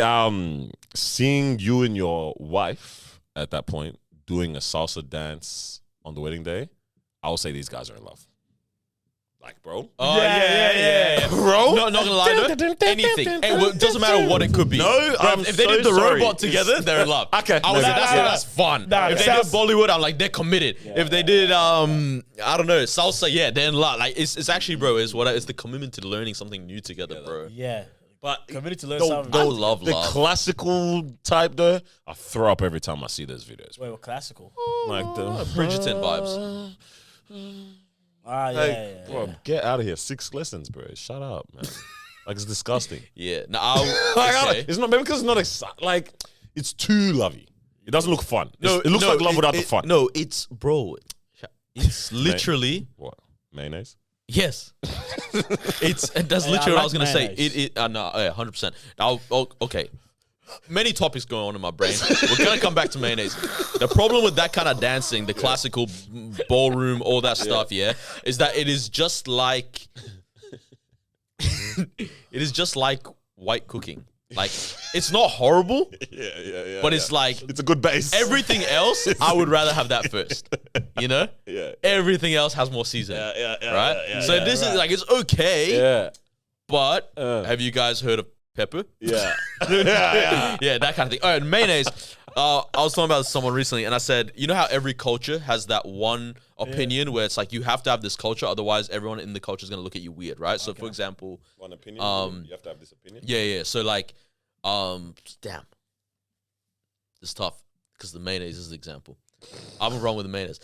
seeing you and your wife at that point doing a salsa dance on the wedding day, I would say these guys are in love. Like, bro. Oh, yeah. Bro? No, not gonna lie though. Anything. It doesn't matter what it could be. No, Bro, I'm if they so did the sorry. robot together, they're in love. Okay. I was No, like, that's fun. Nah, if they sounds- did Bollywood, I'm like, they're committed. If they did, I don't know, salsa, yeah, they're in love. Like, it's actually, bro, it's the commitment to learning something new together, bro. Yeah. But Committed to learn the- something. I love the love. classical type though, I throw up every time I see those videos. Wait, what classical? Like the Bridgerton vibes. Ah, yeah, Hey, yeah. bro, get out of here. 6 lessons, bro. Shut up, man. Like, it's disgusting. Yeah. No, Like, okay. it's not, maybe because it's not like, it's too lovey. It doesn't look fun. It looks like love without the fun. No, it's bro. It's literally What? Mayonnaise? yes. That's Hey, literally I what I was like gonna say. mayonnaise. No, 100%. Okay. Many topics going on in my brain. We're gonna come back to mayonnaise. The problem with that kind of dancing, the classical ballroom, all that stuff, is that it is just like white cooking. Like it's not horrible, but it's like it's a good base. everything else. I would rather have that first. You know, everything else has more seasoning. Right. So this is like it's okay. But have you guys heard of pepper? Yeah, that kind of thing. All right, mayonnaise. I was talking about someone recently, and I said, you know how every culture has that one opinion where it's like you have to have this culture, otherwise everyone in the culture is going to look at you weird, right? So, for example, one opinion. You have to have this opinion. Yeah. So, like, damn, it's tough because the mayonnaise is the example. I'm wrong with the mayonnaise.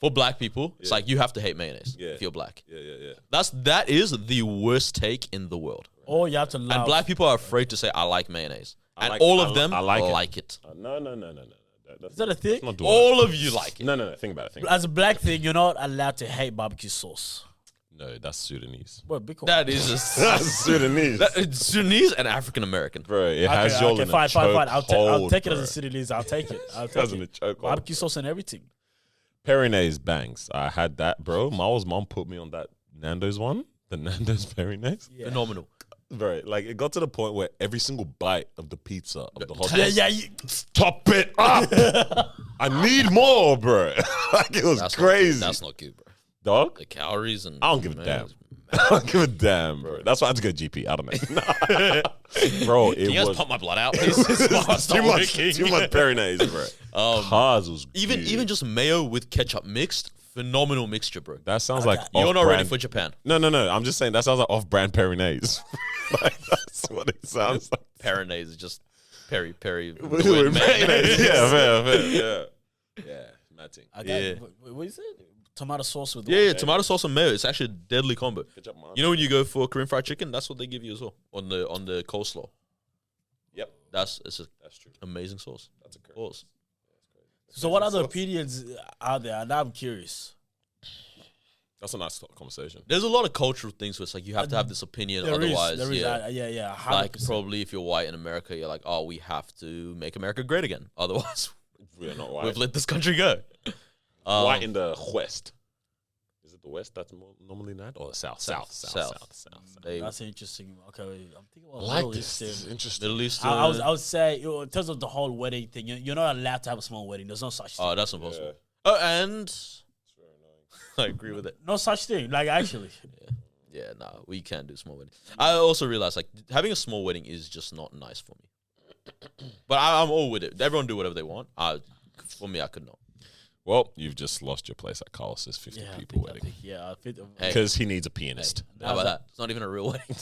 For black people, it's like you have to hate mayonnaise if you're black. Yeah. That is the worst take in the world. Or you have to love. And black people are afraid to say I like mayonnaise. And like- all I of li- them I like it. like it. No. Is that a thing? Not doing All of you like it. No. Think about it. As a black thing, you're not allowed to hate barbecue sauce. No, that's Sudanese. Bro, because That is just That's Sudanese. it's Sudanese and African American. Bro, it has y'all in fine. a chokehold, I'll take it as bro. a Sudanese. I'll take it. Has in a chokehold. Barbecue sauce and everything. Perinase bangs. I had that, bro. Mao's mom put me on that Nando's one. The Nando's Perinase. Yeah. Phenomenal. Bro, like it got to the point where every single bite of the pizza of the hot Yeah, dog, yeah. top it up. I need more, bro. Like it was crazy. That's not good, bro. Dog. The calories and I don't give a damn. I don't give a damn, bro. That's why I had to go GP. I don't know. Bro, it Can you guys was pump my blood out, please? It's too not much working. Perinase, bro. Cars was Even good. just mayo with ketchup mixed, phenomenal mixture, bro. That sounds like You're not ready off-brand- for Japan. No. I'm just saying that sounds like off-brand Perinase. Like that's what it sounds like. Perinase is just peri With mayonnaise. Fair. Yeah, matching. What is it? Tomato sauce with Yeah, tomato sauce and mayo. It's actually a deadly combo. Ketchup, man. You know when you go for Korean fried chicken, that's what they give you as well on the coleslaw. Yep, That's true. amazing sauce. That's a correct. Sauce. So what other opinions are there? Now I'm curious. That's a nice conversation. There's a lot of cultural things where it's like you have to have this opinion, otherwise, there is, yeah. 100%. Like probably if you're white in America, you're like, oh, we have to make America great again. Otherwise, We're not white. we've let this country go. White in the West. Is it the West that's normally not? Or the South? South. They, That's interesting. Okay, I'm thinking about I like Middle this. Eastern. This is interesting. Middle East. I would say in terms of the whole wedding thing, you're not allowed to have a small wedding. There's no such thing. Oh, that's impossible. Oh, and I agree with it. No such thing. Like actually, Yeah, no, we can't do small weddings. I also realized like having a small wedding is just not nice for me. But I'm all with it. Everyone do whatever they want. For me, I could not. Well, you've just lost your place at Carlos's 50 people wedding. I think Hey. Because he needs a pianist. How about that? It's not even a real wedding.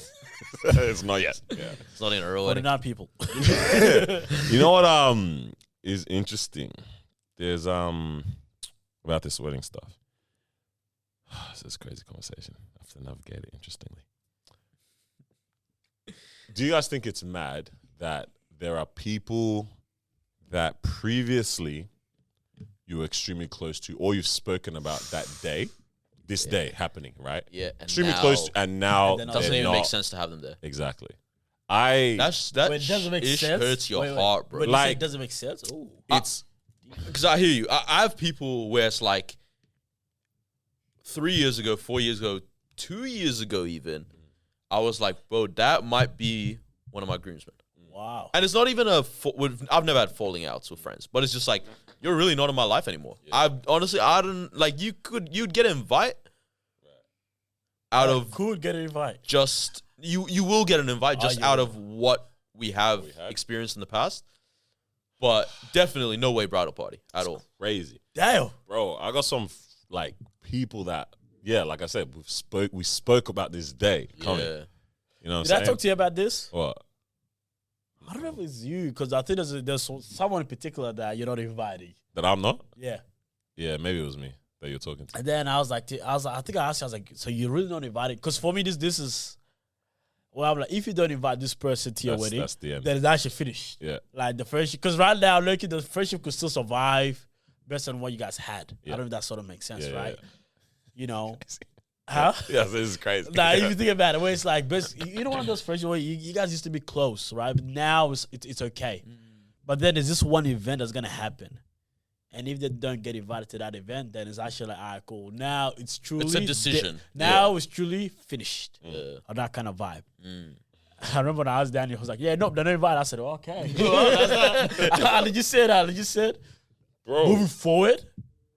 It's not yet. Yeah. It's not even a real wedding. 49 people. You know what is interesting? There's about this wedding stuff. This is a crazy conversation. I have to navigate it interestingly. Do you guys think it's mad that there are people that previously you were extremely close to, or you've spoken about that day, this day happening, right? Yeah, and Extremely now, close, and now And then it doesn't they're even not. make sense to have them there. Exactly. That Wait, it doesn't make ish sense. hurts your Wait. heart, bro. When you Like- say it doesn't make sense. Oh, It's Because I hear you. I have people where it's like 3 years ago, 4 years ago, 2 years ago even, I was like, bro, that might be one of my groomsmen. wow. And it's not even I've never had falling outs with friends, but it's just like, you're really not in my life anymore. I don't, like, you'd get an invite out of Could get an invite. just, you will get an invite just you out will. of what we have experienced in the past. But definitely no way bridal party at all. crazy. Damn. Bro, I got some like people that, like I said, we spoke about this day coming. Yeah. You know what Did I'm I saying? talk to you about this? What? I don't know if it's you because I think there's someone in particular that you're not inviting. That I'm not? Yeah. Yeah, maybe it was me that you're talking to. And then I was like, I think I asked you, I was like, so you're really not invited? Because for me, this is, Well, I'm like, if you don't invite this person to your wedding, that's the end. then it's actually finished. Yeah. Like the friendship, because right now, look, the friendship could still survive based on what you guys had. Yeah. I don't know if that sort of makes sense, Yeah, right? yeah. You know, huh? Yes, this is crazy. Nah, if you think about it, where it's like, you know, one of those friendships where you guys used to be close, right? But now it's okay. But then there's this one event that's gonna happen. And if they don't get invited to that event, then it's actually like, all right, cool. Now it's truly... It's a decision. Now it's truly finished. Yeah. Or that kind of vibe. I remember when I asked Daniel, he was like, yeah, nope, they're not invited. I said, oh, okay. How did you say that? Did you say it? Bro, Moving forward,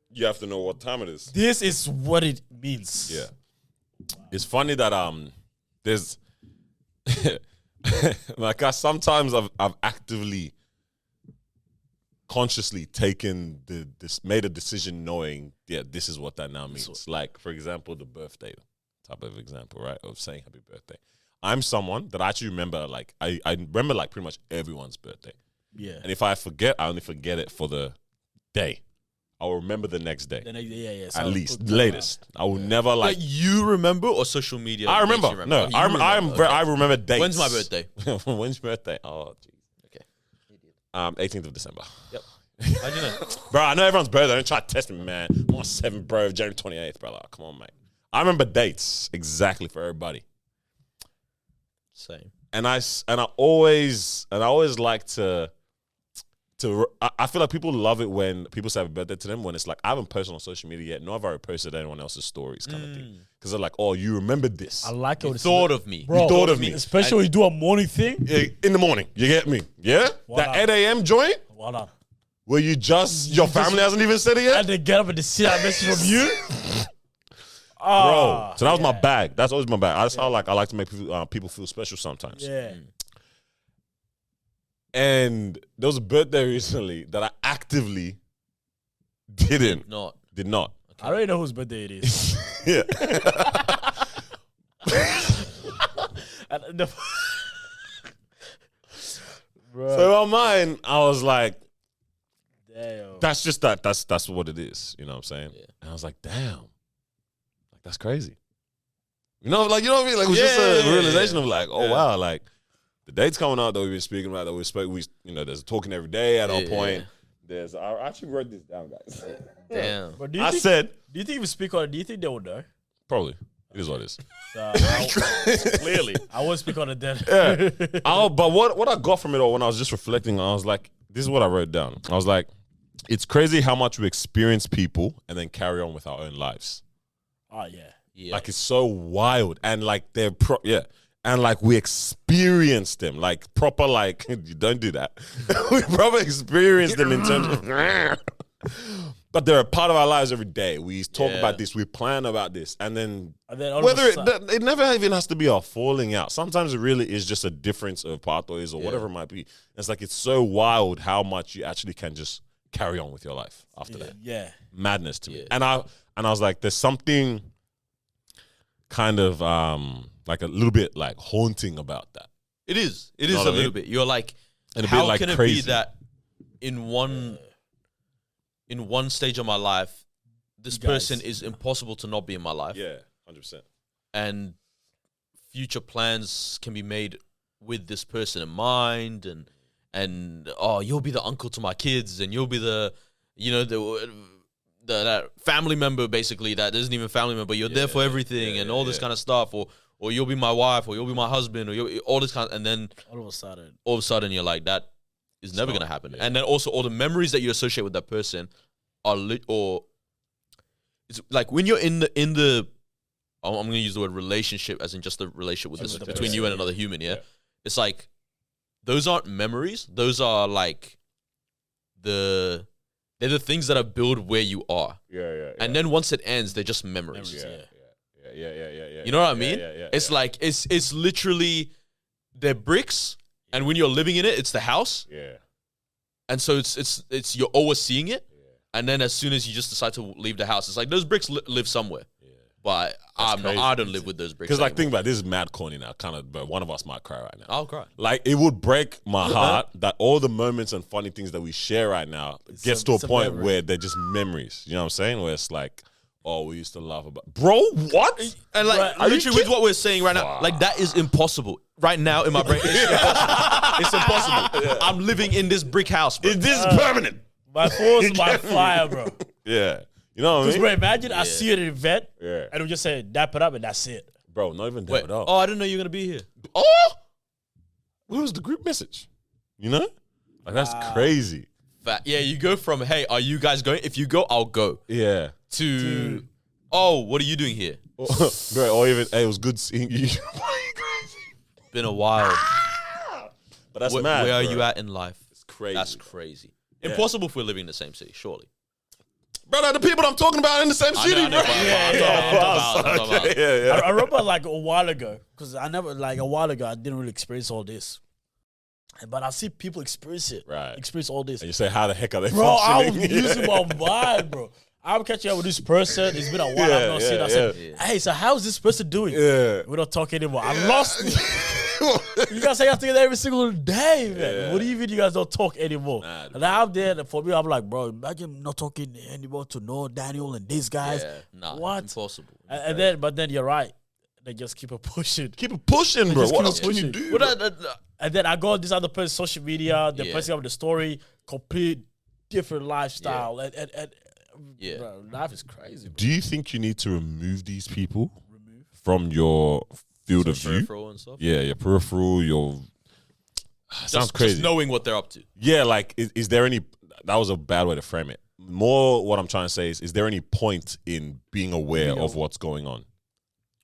you have to know what time it is. this is what it means. Yeah. It's funny that there's like sometimes I've actively consciously taken made a decision knowing this is what that now means. Like, for example, the birthday type of example, right? Of saying happy birthday. I'm someone that I actually remember, like I remember like pretty much everyone's birthday. Yeah. And if I forget, I only forget it for the day. I'll remember the next day. Yeah. At least, latest. I will never like. Like you remember or social media? I makes remember. you No, Oh, you remember. I remember dates. When's my birthday? When's your birthday? Oh, jeez. Okay. 18th of December. Yep. How'd you know? Bro, I know everyone's birthday. Don't try to test me, man. I'm on 7th, bro. January 28th, bro. Like, come on, mate. I remember dates exactly for everybody. Same. And I always like to I feel like people love it when people say happy birthday to them when it's like I haven't posted on social media yet, nor have I reposted anyone else's stories kind of thing. Because they're like, oh, you remembered this. I like it. You thought of me. Bro, You thought of me. Especially when you do a morning thing. In the morning, you get me? Yeah? Wow. That 8 a.m. joint Hold on. where your family hasn't even said it yet? And they get up and they see that message from you. Bro, so that was my bag. That's always my bag. That's how I like to make people feel special sometimes. Yeah. And there was a birthday recently that I actively did not. I already know whose birthday it is. Yeah. And the- Bro. So on mine, I was like, Damn. that's just that. That's what it is. You know what I'm saying? Yeah. And I was like, damn. Like, that's crazy. You know what I mean? Like, it was just a realization of like, oh, wow, like, the date's coming out that we've been speaking about, there's talking every day at our point. I actually wrote this down, guys. Damn. But Do you think if we speak on it, do you think they would know? probably. It is what it is. So Clearly. I won't speak on it then. Yeah. But what I got from it all when I was just reflecting, I was like, this is what I wrote down. I was like, it's crazy how much we experience people and then carry on with our own lives. Oh, yeah. Yeah. Like, it's so wild. And like, and like, we experience them. Like, proper, like, you don't do that. We proper experience them in terms of, but they're a part of our lives every day. We talk about this, we plan about this. And then all whether of a sudden- it never even has to be a falling out. Sometimes it really is just a difference of pathways or whatever it might be. It's like, it's so wild how much you actually can just carry on with your life after that. Yeah. Madness to me. Yeah. And I was like, there's something kind of like a little bit like haunting about that. It is. It You know is what a I little mean? bit. You're like, And a how bit like can crazy. it be that in one stage of my life, this person is impossible to not be in my life, Yeah, 100%. and future plans can be made with this person in mind, and oh, you'll be the uncle to my kids, and you'll be the that family member basically that isn't even family member. You're there for everything and all this kind of stuff, or you'll be my wife, or you'll be my husband, or you'll, all this kind. And then All of a sudden, you're like, that is never gonna happen. And then also all the memories that you associate with that person are or it's like when you're in the I'm gonna use the word relationship as in just the relationship with this, between you and another human. Yeah, it's like those aren't memories. Those are like they're the things that are built where you are. Yeah. And then once it ends, they're just memories. Yeah. You know what I mean? Yeah. It's like it's literally they're bricks, and when you're living in it, it's the house. Yeah. And so it's you're always seeing it, and then as soon as you just decide to leave the house, it's like those bricks live somewhere. But I don't live with those bricks. Because like, think about it, this is mad corny now, kind of, but one of us might cry right now. I'll cry. Like, it would break my heart that all the moments and funny things that we share right now gets to a it's a point memory. where they're just memories. You know what I'm saying? Where it's like, Oh, we used to laugh about. Bro, what? And like, Are you literally with what we're saying right now, like that is impossible. Right now in my brain, it's impossible. It's impossible. Yeah. I'm living in this brick house, bro. Is this permanent? My force, my fire, bro. Yeah. You know what I Because, mean? bro, imagine I see you at an event, Yeah. and we just say, dap it up, and that's it. Bro, not even Wait, that up. oh, I didn't know you were gonna be here. Oh! What was the group message? You know? Like, that's crazy. Yeah, you go from, hey, are you guys going? If you go, I'll go. Yeah. To, oh, what are you doing here? Bro, or even, hey, it was good seeing you. Been a while. But that's mad. Where are bro. you at in life? It's crazy. That's crazy. Impossible if we're living in the same city, surely. Brother, the people I'm talking about in the same city, I know, bro. I'm talking about. Yeah. I remember like a while ago, because I didn't really experience all this. But I see people experience it. Right. Experience all this. And you say, how the heck are they Bro, I was functioning? using my mind, bro. I'm catching up with this person. It's been a while. I've not seen. I said, hey, so how's this person doing? Yeah. We don't talk anymore. I lost it. You guys hang out together every single day, man. Yeah. What do you mean you guys don't talk anymore? Nah, And I'm there, and for me, I'm like, bro, imagine not talking anymore to Noor, Daniel, and these guys. Yeah, nah, What? impossible. But then you're right. They just keep it pushing. Keep it pushing, bro. just What keep else it can you pushing. do? But And then I go on this other person's social media, they're Yeah. posting up the story, complete different lifestyle. And Yeah. bro, life is crazy, bro. Do you think you need to remove these people from your field of view? peripheral and stuff. Yeah, your peripheral, your... Sounds crazy. Just knowing what they're up to. Yeah, like, is there any... That was a bad way to frame it. More what I'm trying to say is there any point in being aware of what's going on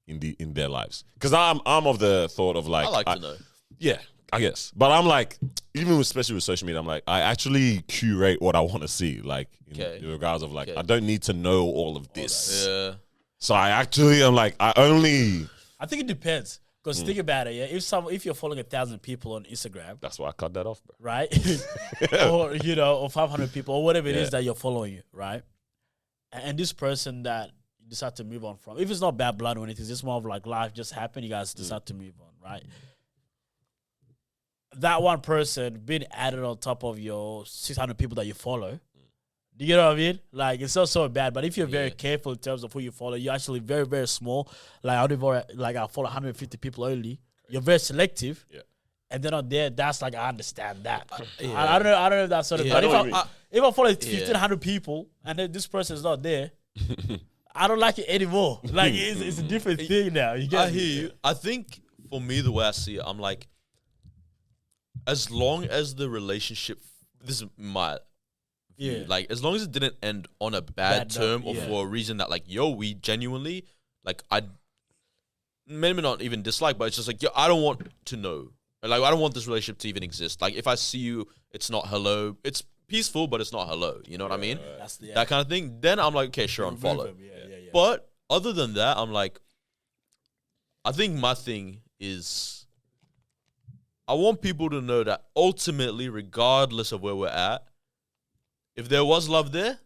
in their lives? Because I'm of the thought of like... I like to know. Yeah, I guess. But I'm like, even especially with social media, I'm like, I actually curate what I want to see. Like, in regards of like, I don't need to know all of this. Yeah. So I actually, I'm like, I think it depends. Because think about it, yeah. If you're following 1,000 people on Instagram, that's why I cut that off, bro. right? Or or 500 people, or whatever it is that you're following, right? And this person that you decide to move on from, if it's not bad blood or anything, it's just more of like life just happened, you guys decide to move on, right? That one person being added on top of your 600 people that you follow. Do you know what I mean? Like, it's not so bad, but if you're very careful in terms of who you follow, you're actually very, very small. Like, I follow 150 people only. You're very selective. Yeah. And then on there, that's like, I understand that. Yeah. I don't know if that's sort of, Yeah, but I know what you if I follow 1,500 people and then this person is not there, I don't like it anymore. Like, it's a different thing now. You get I hear you. I think for me, the way I see it, I'm like, as long as the relationship, this is my view, like as long as it didn't end on a bad term or for a reason that like, yo, we genuinely, like I maybe not even dislike, but it's just like, yo, I don't want to know. Like, I don't want this relationship to even exist. Like, if I see you, it's not hello. It's peaceful, but it's not hello. You know what I mean? That's the, That kind of thing. Then I'm like, okay, sure, unfollow. But other than that, I'm like, I think my thing is, I want people to know that ultimately, regardless of where we're at, if there was love there,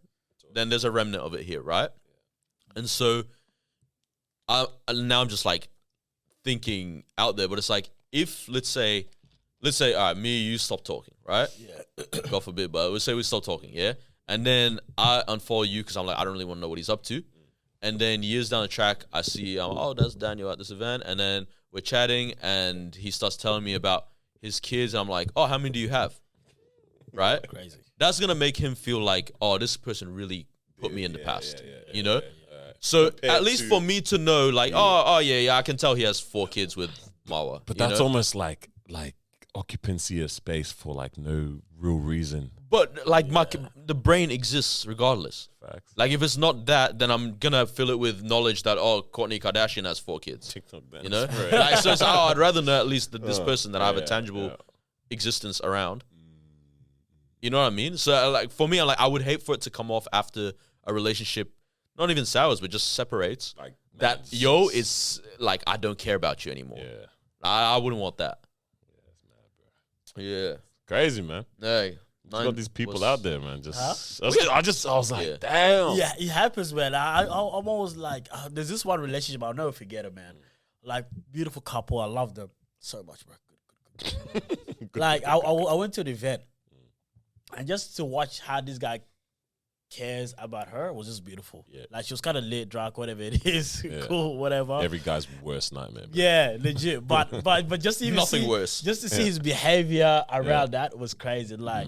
then there's a remnant of it here, right? And so now I'm just like thinking out there, but it's like, if let's say, all right, me and you stop talking, right? Yeah. God forbid, but let's say we stop talking, yeah? And then I unfollow you because I'm like, I don't really want to know what he's up to. And then years down the track, I see, oh, that's Daniel at this event. And then we're chatting and he starts telling me about his kids. I'm like, oh, how many do you have? Right? Crazy. That's going to make him feel like, oh, this person really put me in the past, you know? So at least for me to know, like, yeah, I can tell he has 4 kids with Marwa. But that's almost like occupancy of space for like no real reason. But like the brain exists regardless. Facts. Like if it's not that, then I'm gonna fill it with knowledge that Kourtney Kardashian has 4 kids. TikTok then. You know, like, so it's I'd rather know at least that this person that I have a tangible existence around. You know what I mean? So like for me, I would hate for it to come off after a relationship, not even sours, but just separates. Like that it's like I don't care about you anymore. Yeah. I wouldn't want that. Yeah. Crazy, man. Hey. You got these people out there, man. Just, Huh? I was like, damn. Yeah, it happens, man. I'm always like, there's this one relationship I'll never forget it, man. Like, beautiful couple. I love them so much, bro. Good. Like, I went to an event, and just to watch how this guy cares about her was just beautiful. Yeah. Like she was kind of lit, drunk, whatever it is, Yeah. cool, whatever. Every guy's worst nightmare. Bro. Yeah, legit. But just to even Nothing see, worse. just to see his behavior around that was crazy. Like,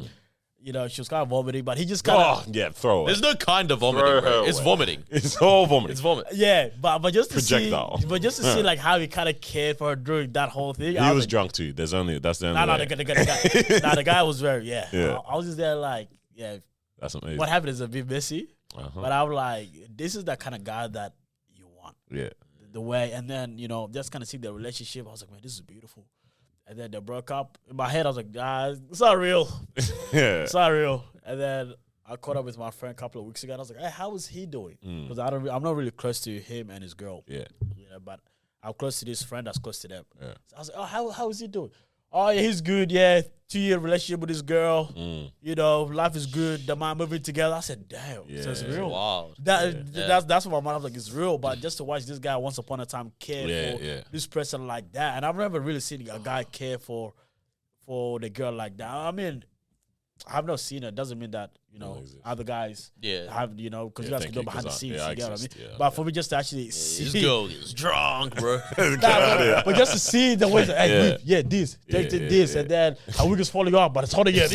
you know, she was kind of vomiting, but he just kind Oh of yeah, throw it. There's no kind of vomiting, Throw bro. her It's away. vomiting. It's all vomit. It's vomit. yeah. But just to Projectile. see, like how he kind of cared for her during that whole thing. He was drunk too. That's the only. No, way. the guy was very Yeah. I was just there like That's amazing. what happened is a bit messy, Uh-huh. but I'm like, this is the kind of guy that you want. Yeah. The way, and then just kind of see the relationship. I was like, man, this is beautiful. And then they broke up. In my head, I was like, it's not real. Yeah. It's not real. And then I caught up with my friend a couple of weeks ago, and I was like, hey, how is he doing? Because I'm not really close to him and his girl. Yeah. But I'm close to this friend that's close to them. Yeah. So I was like, oh, how is he doing? Oh, yeah, he's good. Yeah, 2-year relationship with his girl. Life is good. The man moving together. I said, damn. So it's Yeah. real. Wow. That's what my mind was like. It's real, but just to watch this guy once upon a time care for Yeah. this person like that, and I've never really seen a guy care for the girl like that. I mean, I've not seen it. Doesn't mean that exist. other guys Yeah. have because you Yeah, guys thank can go you, behind the 'cause scenes. I You get what I mean? exist, yeah. But for me, just to actually see, This girl is drunk, bro. but just to see the way, hey, Yeah. this, Yeah, take yeah, this, yeah. and then her wig is falling off, but it's hot again.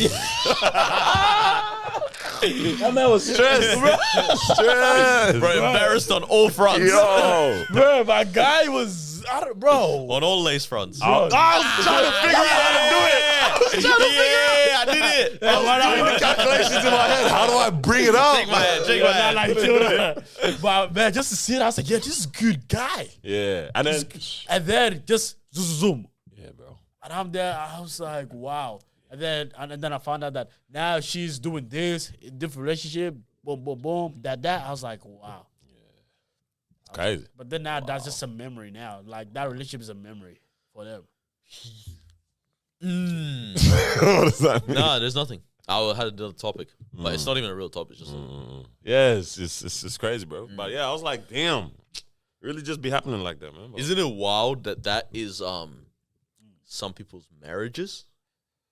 That man was stressed, bro. Stress. Bro, embarrassed on all fronts. Yo. Bro, my guy was, bro. On all lace fronts. I was trying to figure out how to do it. I did it. I was doing the calculations in my head. How do I bring it up? Shake my hand. Shake my Yeah, hand. like, children. But man, just to see it, I was like, yeah, this is a good guy. Yeah. And then. And then just zoom. Yeah, bro. And I'm there, I was like, wow. And then I found out that now she's doing this, in different relationship, boom, boom, boom, that. I was like, wow. Crazy. But then now that's just a memory now. Like that relationship is a memory for them. What does that mean? Nah, there's nothing. I had another topic, but it's not even a real topic. It's just Yeah, it's crazy, bro. But yeah, I was like, damn. Really just be happening like that, man. But isn't it wild that is some people's marriages?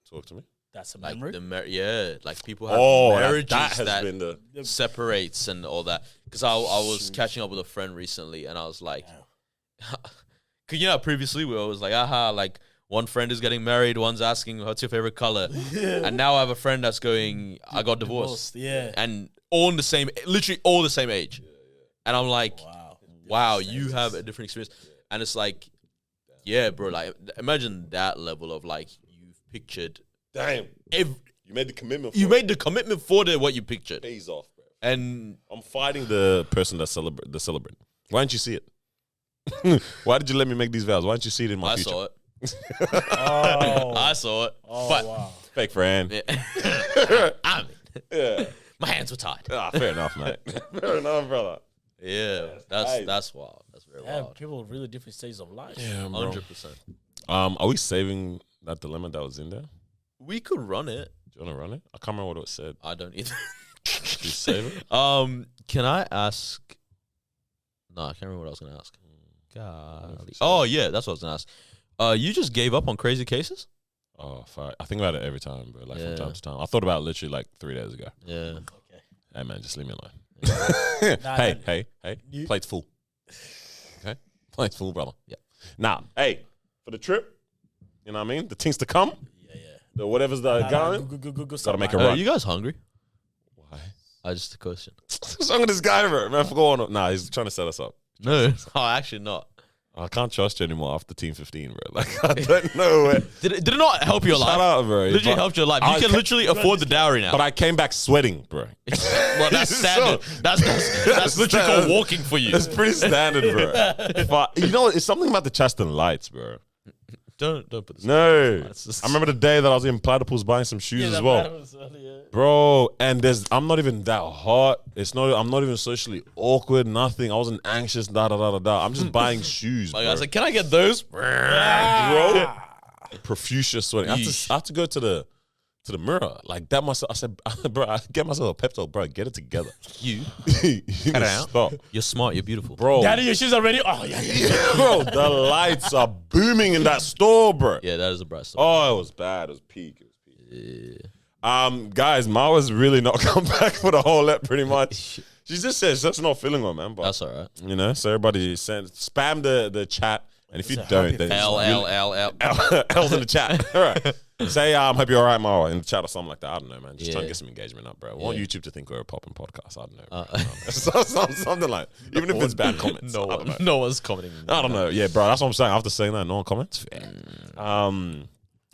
talk to me. That's a Like memory. like people have Oh, marriages that has that been the. separates and all that. Because I was catching up with a friend recently, and I was like, cause previously we were always like, like one friend is getting married, one's asking what's your favorite color, and now I have a friend that's going, I got divorced, Yeah. and literally all the same age, and I'm like, wow, you have a different experience, and it's like, yeah, bro, like imagine that level of like you've pictured. Damn. You You made the commitment. made the commitment for what you pictured, pays off, bro. and I'm fighting the person that the celebrant. Why didn't you see it? Why did you let me make these vows? Why didn't you see it in my I future? saw it. Oh. I saw it. Oh, but wow. Fake friend. I mean, Yeah. my hands were tied. Fair enough, mate. Fair enough, brother. Yeah, nice. that's wild. That's very Yeah, wild. people with really different stages of life. Yeah, bro. 100%. Are we saving that dilemma that was in there? We could run it. Do you want to run it? I can't remember what it said. I don't either. Please save it. Can I ask? No, I can't remember what I was gonna ask. Golly. Oh yeah, that's what I was gonna ask. You just gave up on crazy cases? Oh, fuck. I think about it every time, bro. Like Yeah. from time to time. I thought about it literally like 3 days ago. Yeah. Hey, man, just leave me alone. Nah, hey. You- Plate's full. Okay? Plate's full, brother. Yeah. Now, hey, for the trip, you know what I mean? The things to come, Yeah. the whatever's going. Go. Gotta make a Are run. you guys hungry? Why? Just a question. What's wrong with this guy, bro? Man, for going on. Nah, he's trying to set us up. No, actually not. I can't trust you anymore after Team 15, bro. Like, I don't know where. Did it not help your Shout life? out, bro. Literally But helped your life. I You can ca- literally afford the dowry now. But I came back sweating, bro. Well, that's standard. That's literally standard. called walking for you. It's pretty standard, bro. But you know what? It's something about the Chaston lights, bro. Don't put this. No. That's just- I remember the day that I was in Platypus buying some shoes as well. Bro, and I'm not even that hot. I'm not even socially awkward, nothing. I wasn't anxious, I'm just buying shoes, My bro. guy's like, can I get those? Bro, profuse sweating. I have to go to the mirror. Like that myself. I said, bro, I get myself a pep talk, bro. Get it together. You You cut it need to out. stop. You're smart. You're beautiful. Bro, Daddy, your shoes are ready. Oh yeah. bro, the lights are booming in that store, bro. Yeah, that is a bright story. Oh, it was bad. It was peak. Yeah. Guys, Marwa's really not come back for the whole ep, pretty much. She just says she's just not feeling well, man. But That's all right. you know, so everybody spam the chat, and if you don't, then L. L's in the chat. All right. Say, hope you're all right, Marwa, in the chat or something like that. I don't know, man. Just trying to get some engagement up, bro. I want YouTube to think we're a popping podcast. I don't know. Something like, even if it's bad comments. I don't know. No one's commenting. I don't know. Yeah, bro. That's what I'm saying. After saying that, no one comments.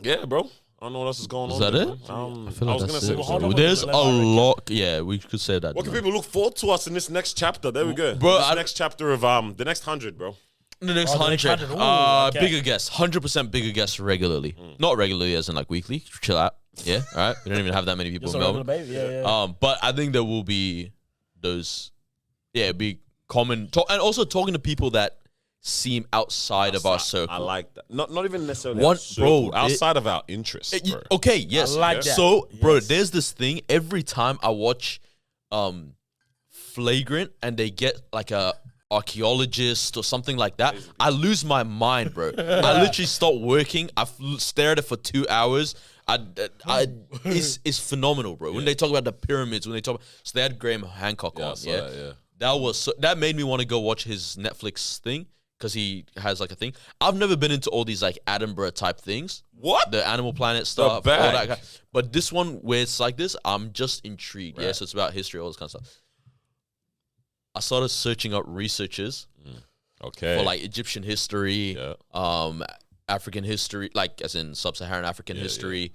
Yeah, bro. I don't know what else is going on. Is that there, it? man. I feel like was that's gonna it. say, hold on. There's Let a me lot. Yeah, we could say that. what can people look forward to us in this next chapter? There we go. Bro, this next chapter of the next 100, bro. The next the next 100. 100. Ooh, okay. Bigger guests. 100% bigger guests regularly. Not regularly as in like weekly. Chill out. Yeah, all right. We don't even have that many people Just in a regular Melbourne. baby. Yeah. But I think there will be those, be common talk, and also talking to people that seem outside of our circle. I like that. Not even necessarily One- our circle, bro, outside of our interests, bro. Okay, yes. I like that. So, bro, Yes. there's this thing every time I watch Flagrant and they get like a archaeologist or something like that, I lose my mind, bro. I literally stop working. I stare at it for 2 hours. It's phenomenal, bro. When they talk about the pyramids, when they talk, so they had Graham Hancock on, that made me want to go watch his Netflix thing because he has like a thing. I've never been into all these like Edinburgh type things. What? The Animal Planet stuff, all bag. that. But this one where it's like this, I'm just intrigued. Right. Yeah, so it's about history, all this kind of stuff. I started searching up researchers for like Egyptian history, African history, like as in sub-Saharan African history,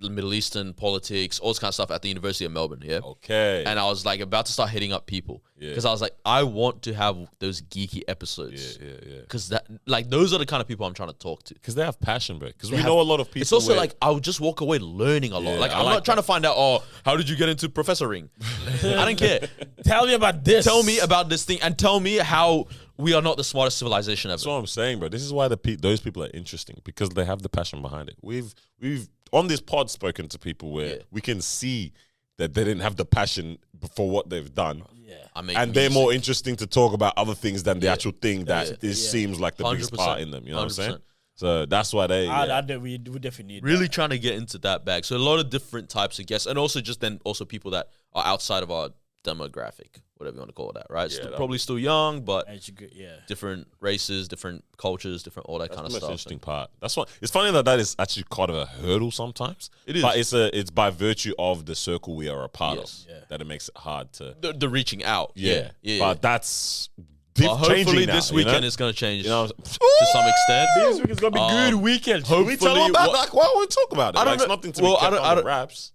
the Middle Eastern politics, all this kind of stuff at the University of Melbourne. Yeah. Okay. And I was like about to start hitting up people because I was like, I want to have those geeky episodes. Yeah. Because that, like, those are the kind of people I'm trying to talk to. Because they have passion, bro. Because we know a lot of people. It's also like I would just walk away learning a lot. Yeah, Like I I'm like not trying to find out. How did you get into professoring? I don't care. Tell me about this. Tell me about this thing and tell me how we are not the smartest civilization ever. That's what I'm saying, bro. This is why those people are interesting because they have the passion behind it. We've on this pod spoken to people where we can see that they didn't have the passion for what they've done. Yeah. And they're more interesting to talk about other things than the actual thing that seems like the biggest 100%. part in them. You know what I'm saying? 100%. So that's why they. We definitely need Really that. trying to get into that bag. So a lot of different types of guests, and also people that are outside of our demographic, whatever you want to call that, right? Probably still young, but different races, different cultures, different all that kind of That's the stuff. most interesting part. That's what it's funny that is actually kind of a hurdle sometimes. It is, but it's by virtue of the circle we are a part of that it makes it hard to the reaching out. Yeah. But that's. But hopefully now, this weekend is going to change to some extent. This week is gonna be good weekend. Can we tell them about why won't we talk about it? I don't it's know. nothing to be kept on the wraps.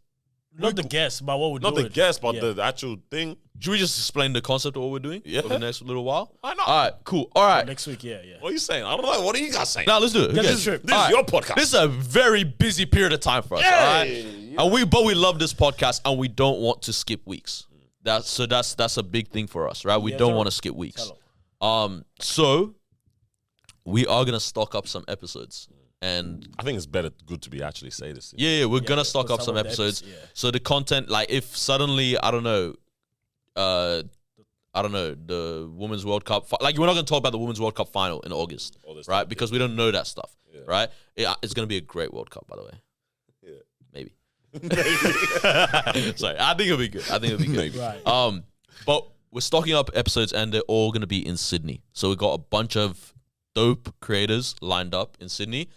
Not the guess, but what we're doing. Not the guess, but the actual thing. Should we just explain the concept of what we're doing for the next little while? Why not? All right, cool. All right. Next week, yeah. What are you saying? I don't know. What are you guys saying? Now let's do it. This Okay. is true. This is your podcast. This is a very busy period of time for us. All right? And we love this podcast and we don't want to skip weeks. That's a big thing for us, right? We don't want to skip weeks. So we are gonna stock up some episodes. And I think it's good to be actually say this. we're gonna stock up some episodes. So the content, like if suddenly the Women's World Cup, like we're not gonna talk about the Women's World Cup final in August, right? Because we don't know that stuff, right? It's gonna be a great World Cup, by the way. Yeah, maybe. Sorry, I think it'll be good. Maybe. Right. But we're stocking up episodes, and they're all gonna be in Sydney. So we got a bunch of dope creators lined up in Sydney.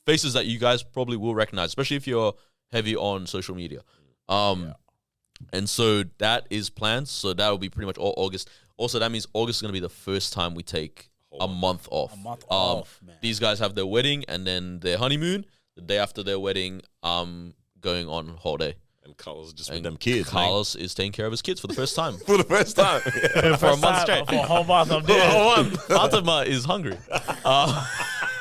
Faces that you guys probably will recognize, especially if you're heavy on social media. And so that is planned. So that will be pretty much all August. Also, that means August is going to be the first time we take a month off. Man. These guys have their wedding and then their honeymoon. The day after their wedding, going on holiday. And Carlos just with them kids. Carlos is taking care of his kids for the first time. For the first time. For a month straight. For a whole month, I'm there. Fatima is hungry.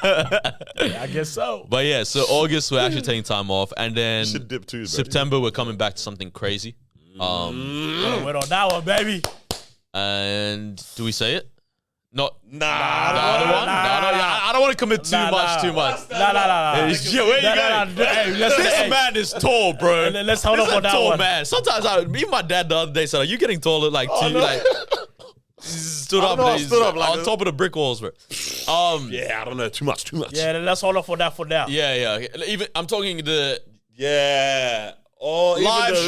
I guess so. But yeah, so August we're actually taking time off, and then should dip too, September we're coming back to something crazy. Wait on that one, baby. And do we say it? Not I I don't want to commit too much. Nah. Where you going? This man is tall, bro. Let's hold up on that tall one. man. Sometimes me and my dad the other day said, "Are you getting taller?" Like, stood up like on top of the brick walls, bro. Yeah, I don't know. Too much. Yeah, let's hold up for that for now. Yeah. Even I'm talking Yeah. Or even Live the-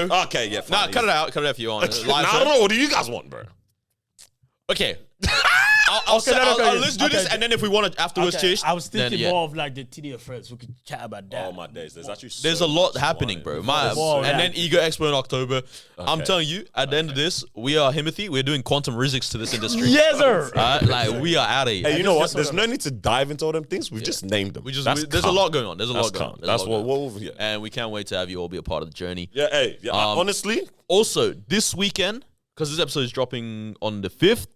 show. Okay, yeah. Nah, Fine. cut it out. Cut it out if you want. Nah, I don't know. What do you guys want, bro? Okay. Let's do this, okay. and then if we want to afterwards, Okay, change. I was then, thinking yeah. more of like the TD friends who could chat about that. Oh my days. There's actually There's so a lot much happening, flying. bro. Whoa, And yeah. then Ego Expo in October. I'm Okay. telling you, at the end of this, we are Himothy. We're doing quantum physics to this industry. Yes, sir. Like we are out of here. Hey, you know what? just There's sort no need to dive into all them things. We've just named them. There's a lot going on. There's a lot That's going calm. on. That's what. Yeah. And we can't wait to have you all be a part of the journey. Yeah. Hey. Yeah. Honestly, Also, this weekend, because this episode is dropping on the 5th,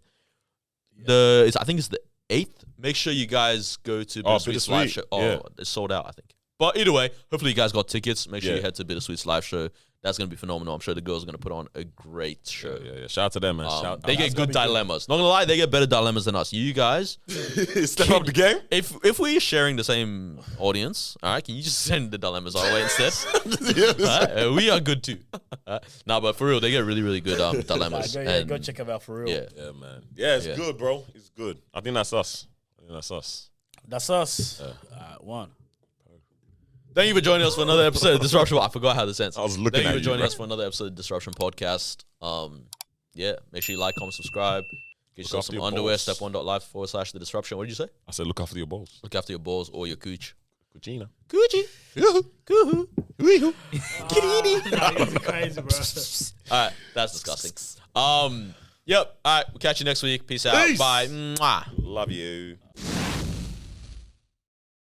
I think it's the 8th. Make sure you guys go to Bittersweet's live show. Bittersweet, Oh, yeah. it's sold out, I think. But either way, hopefully you guys got tickets. Make sure Yeah. you head to Bittersweet's live show. That's going to be phenomenal. I'm sure the girls are going to put on a great show. yeah. Shout out to them, man. They get good dilemmas. Not gonna lie, they get better dilemmas than us. You guys, Step up the game. if we're sharing the same audience, all right, can you just send the dilemmas our way instead? Alright, we are good too. Nah, but for real, they get really, really good dilemmas. Go And check them out for real. yeah, Yeah, man. Yeah, it's Yeah. good, bro. It's good. I think that's us. That's us. One. thank you for joining us for another episode of Disruption. I forgot how this ends. I was looking Thank you at for you, joining bro. us for another episode of Disruption Podcast. Yeah, make sure you like, comment, subscribe. Get yourself after some your underwear. balls. stepone.life /the disruption. What did you say? I said, look after your balls. Look after your balls or your cooch. Cucina. Coochie. Coohoo. That's crazy, bro. All right, that's disgusting. Yep. All right, we'll catch you next week. Peace out. Peace. Bye. Mwah. Love you.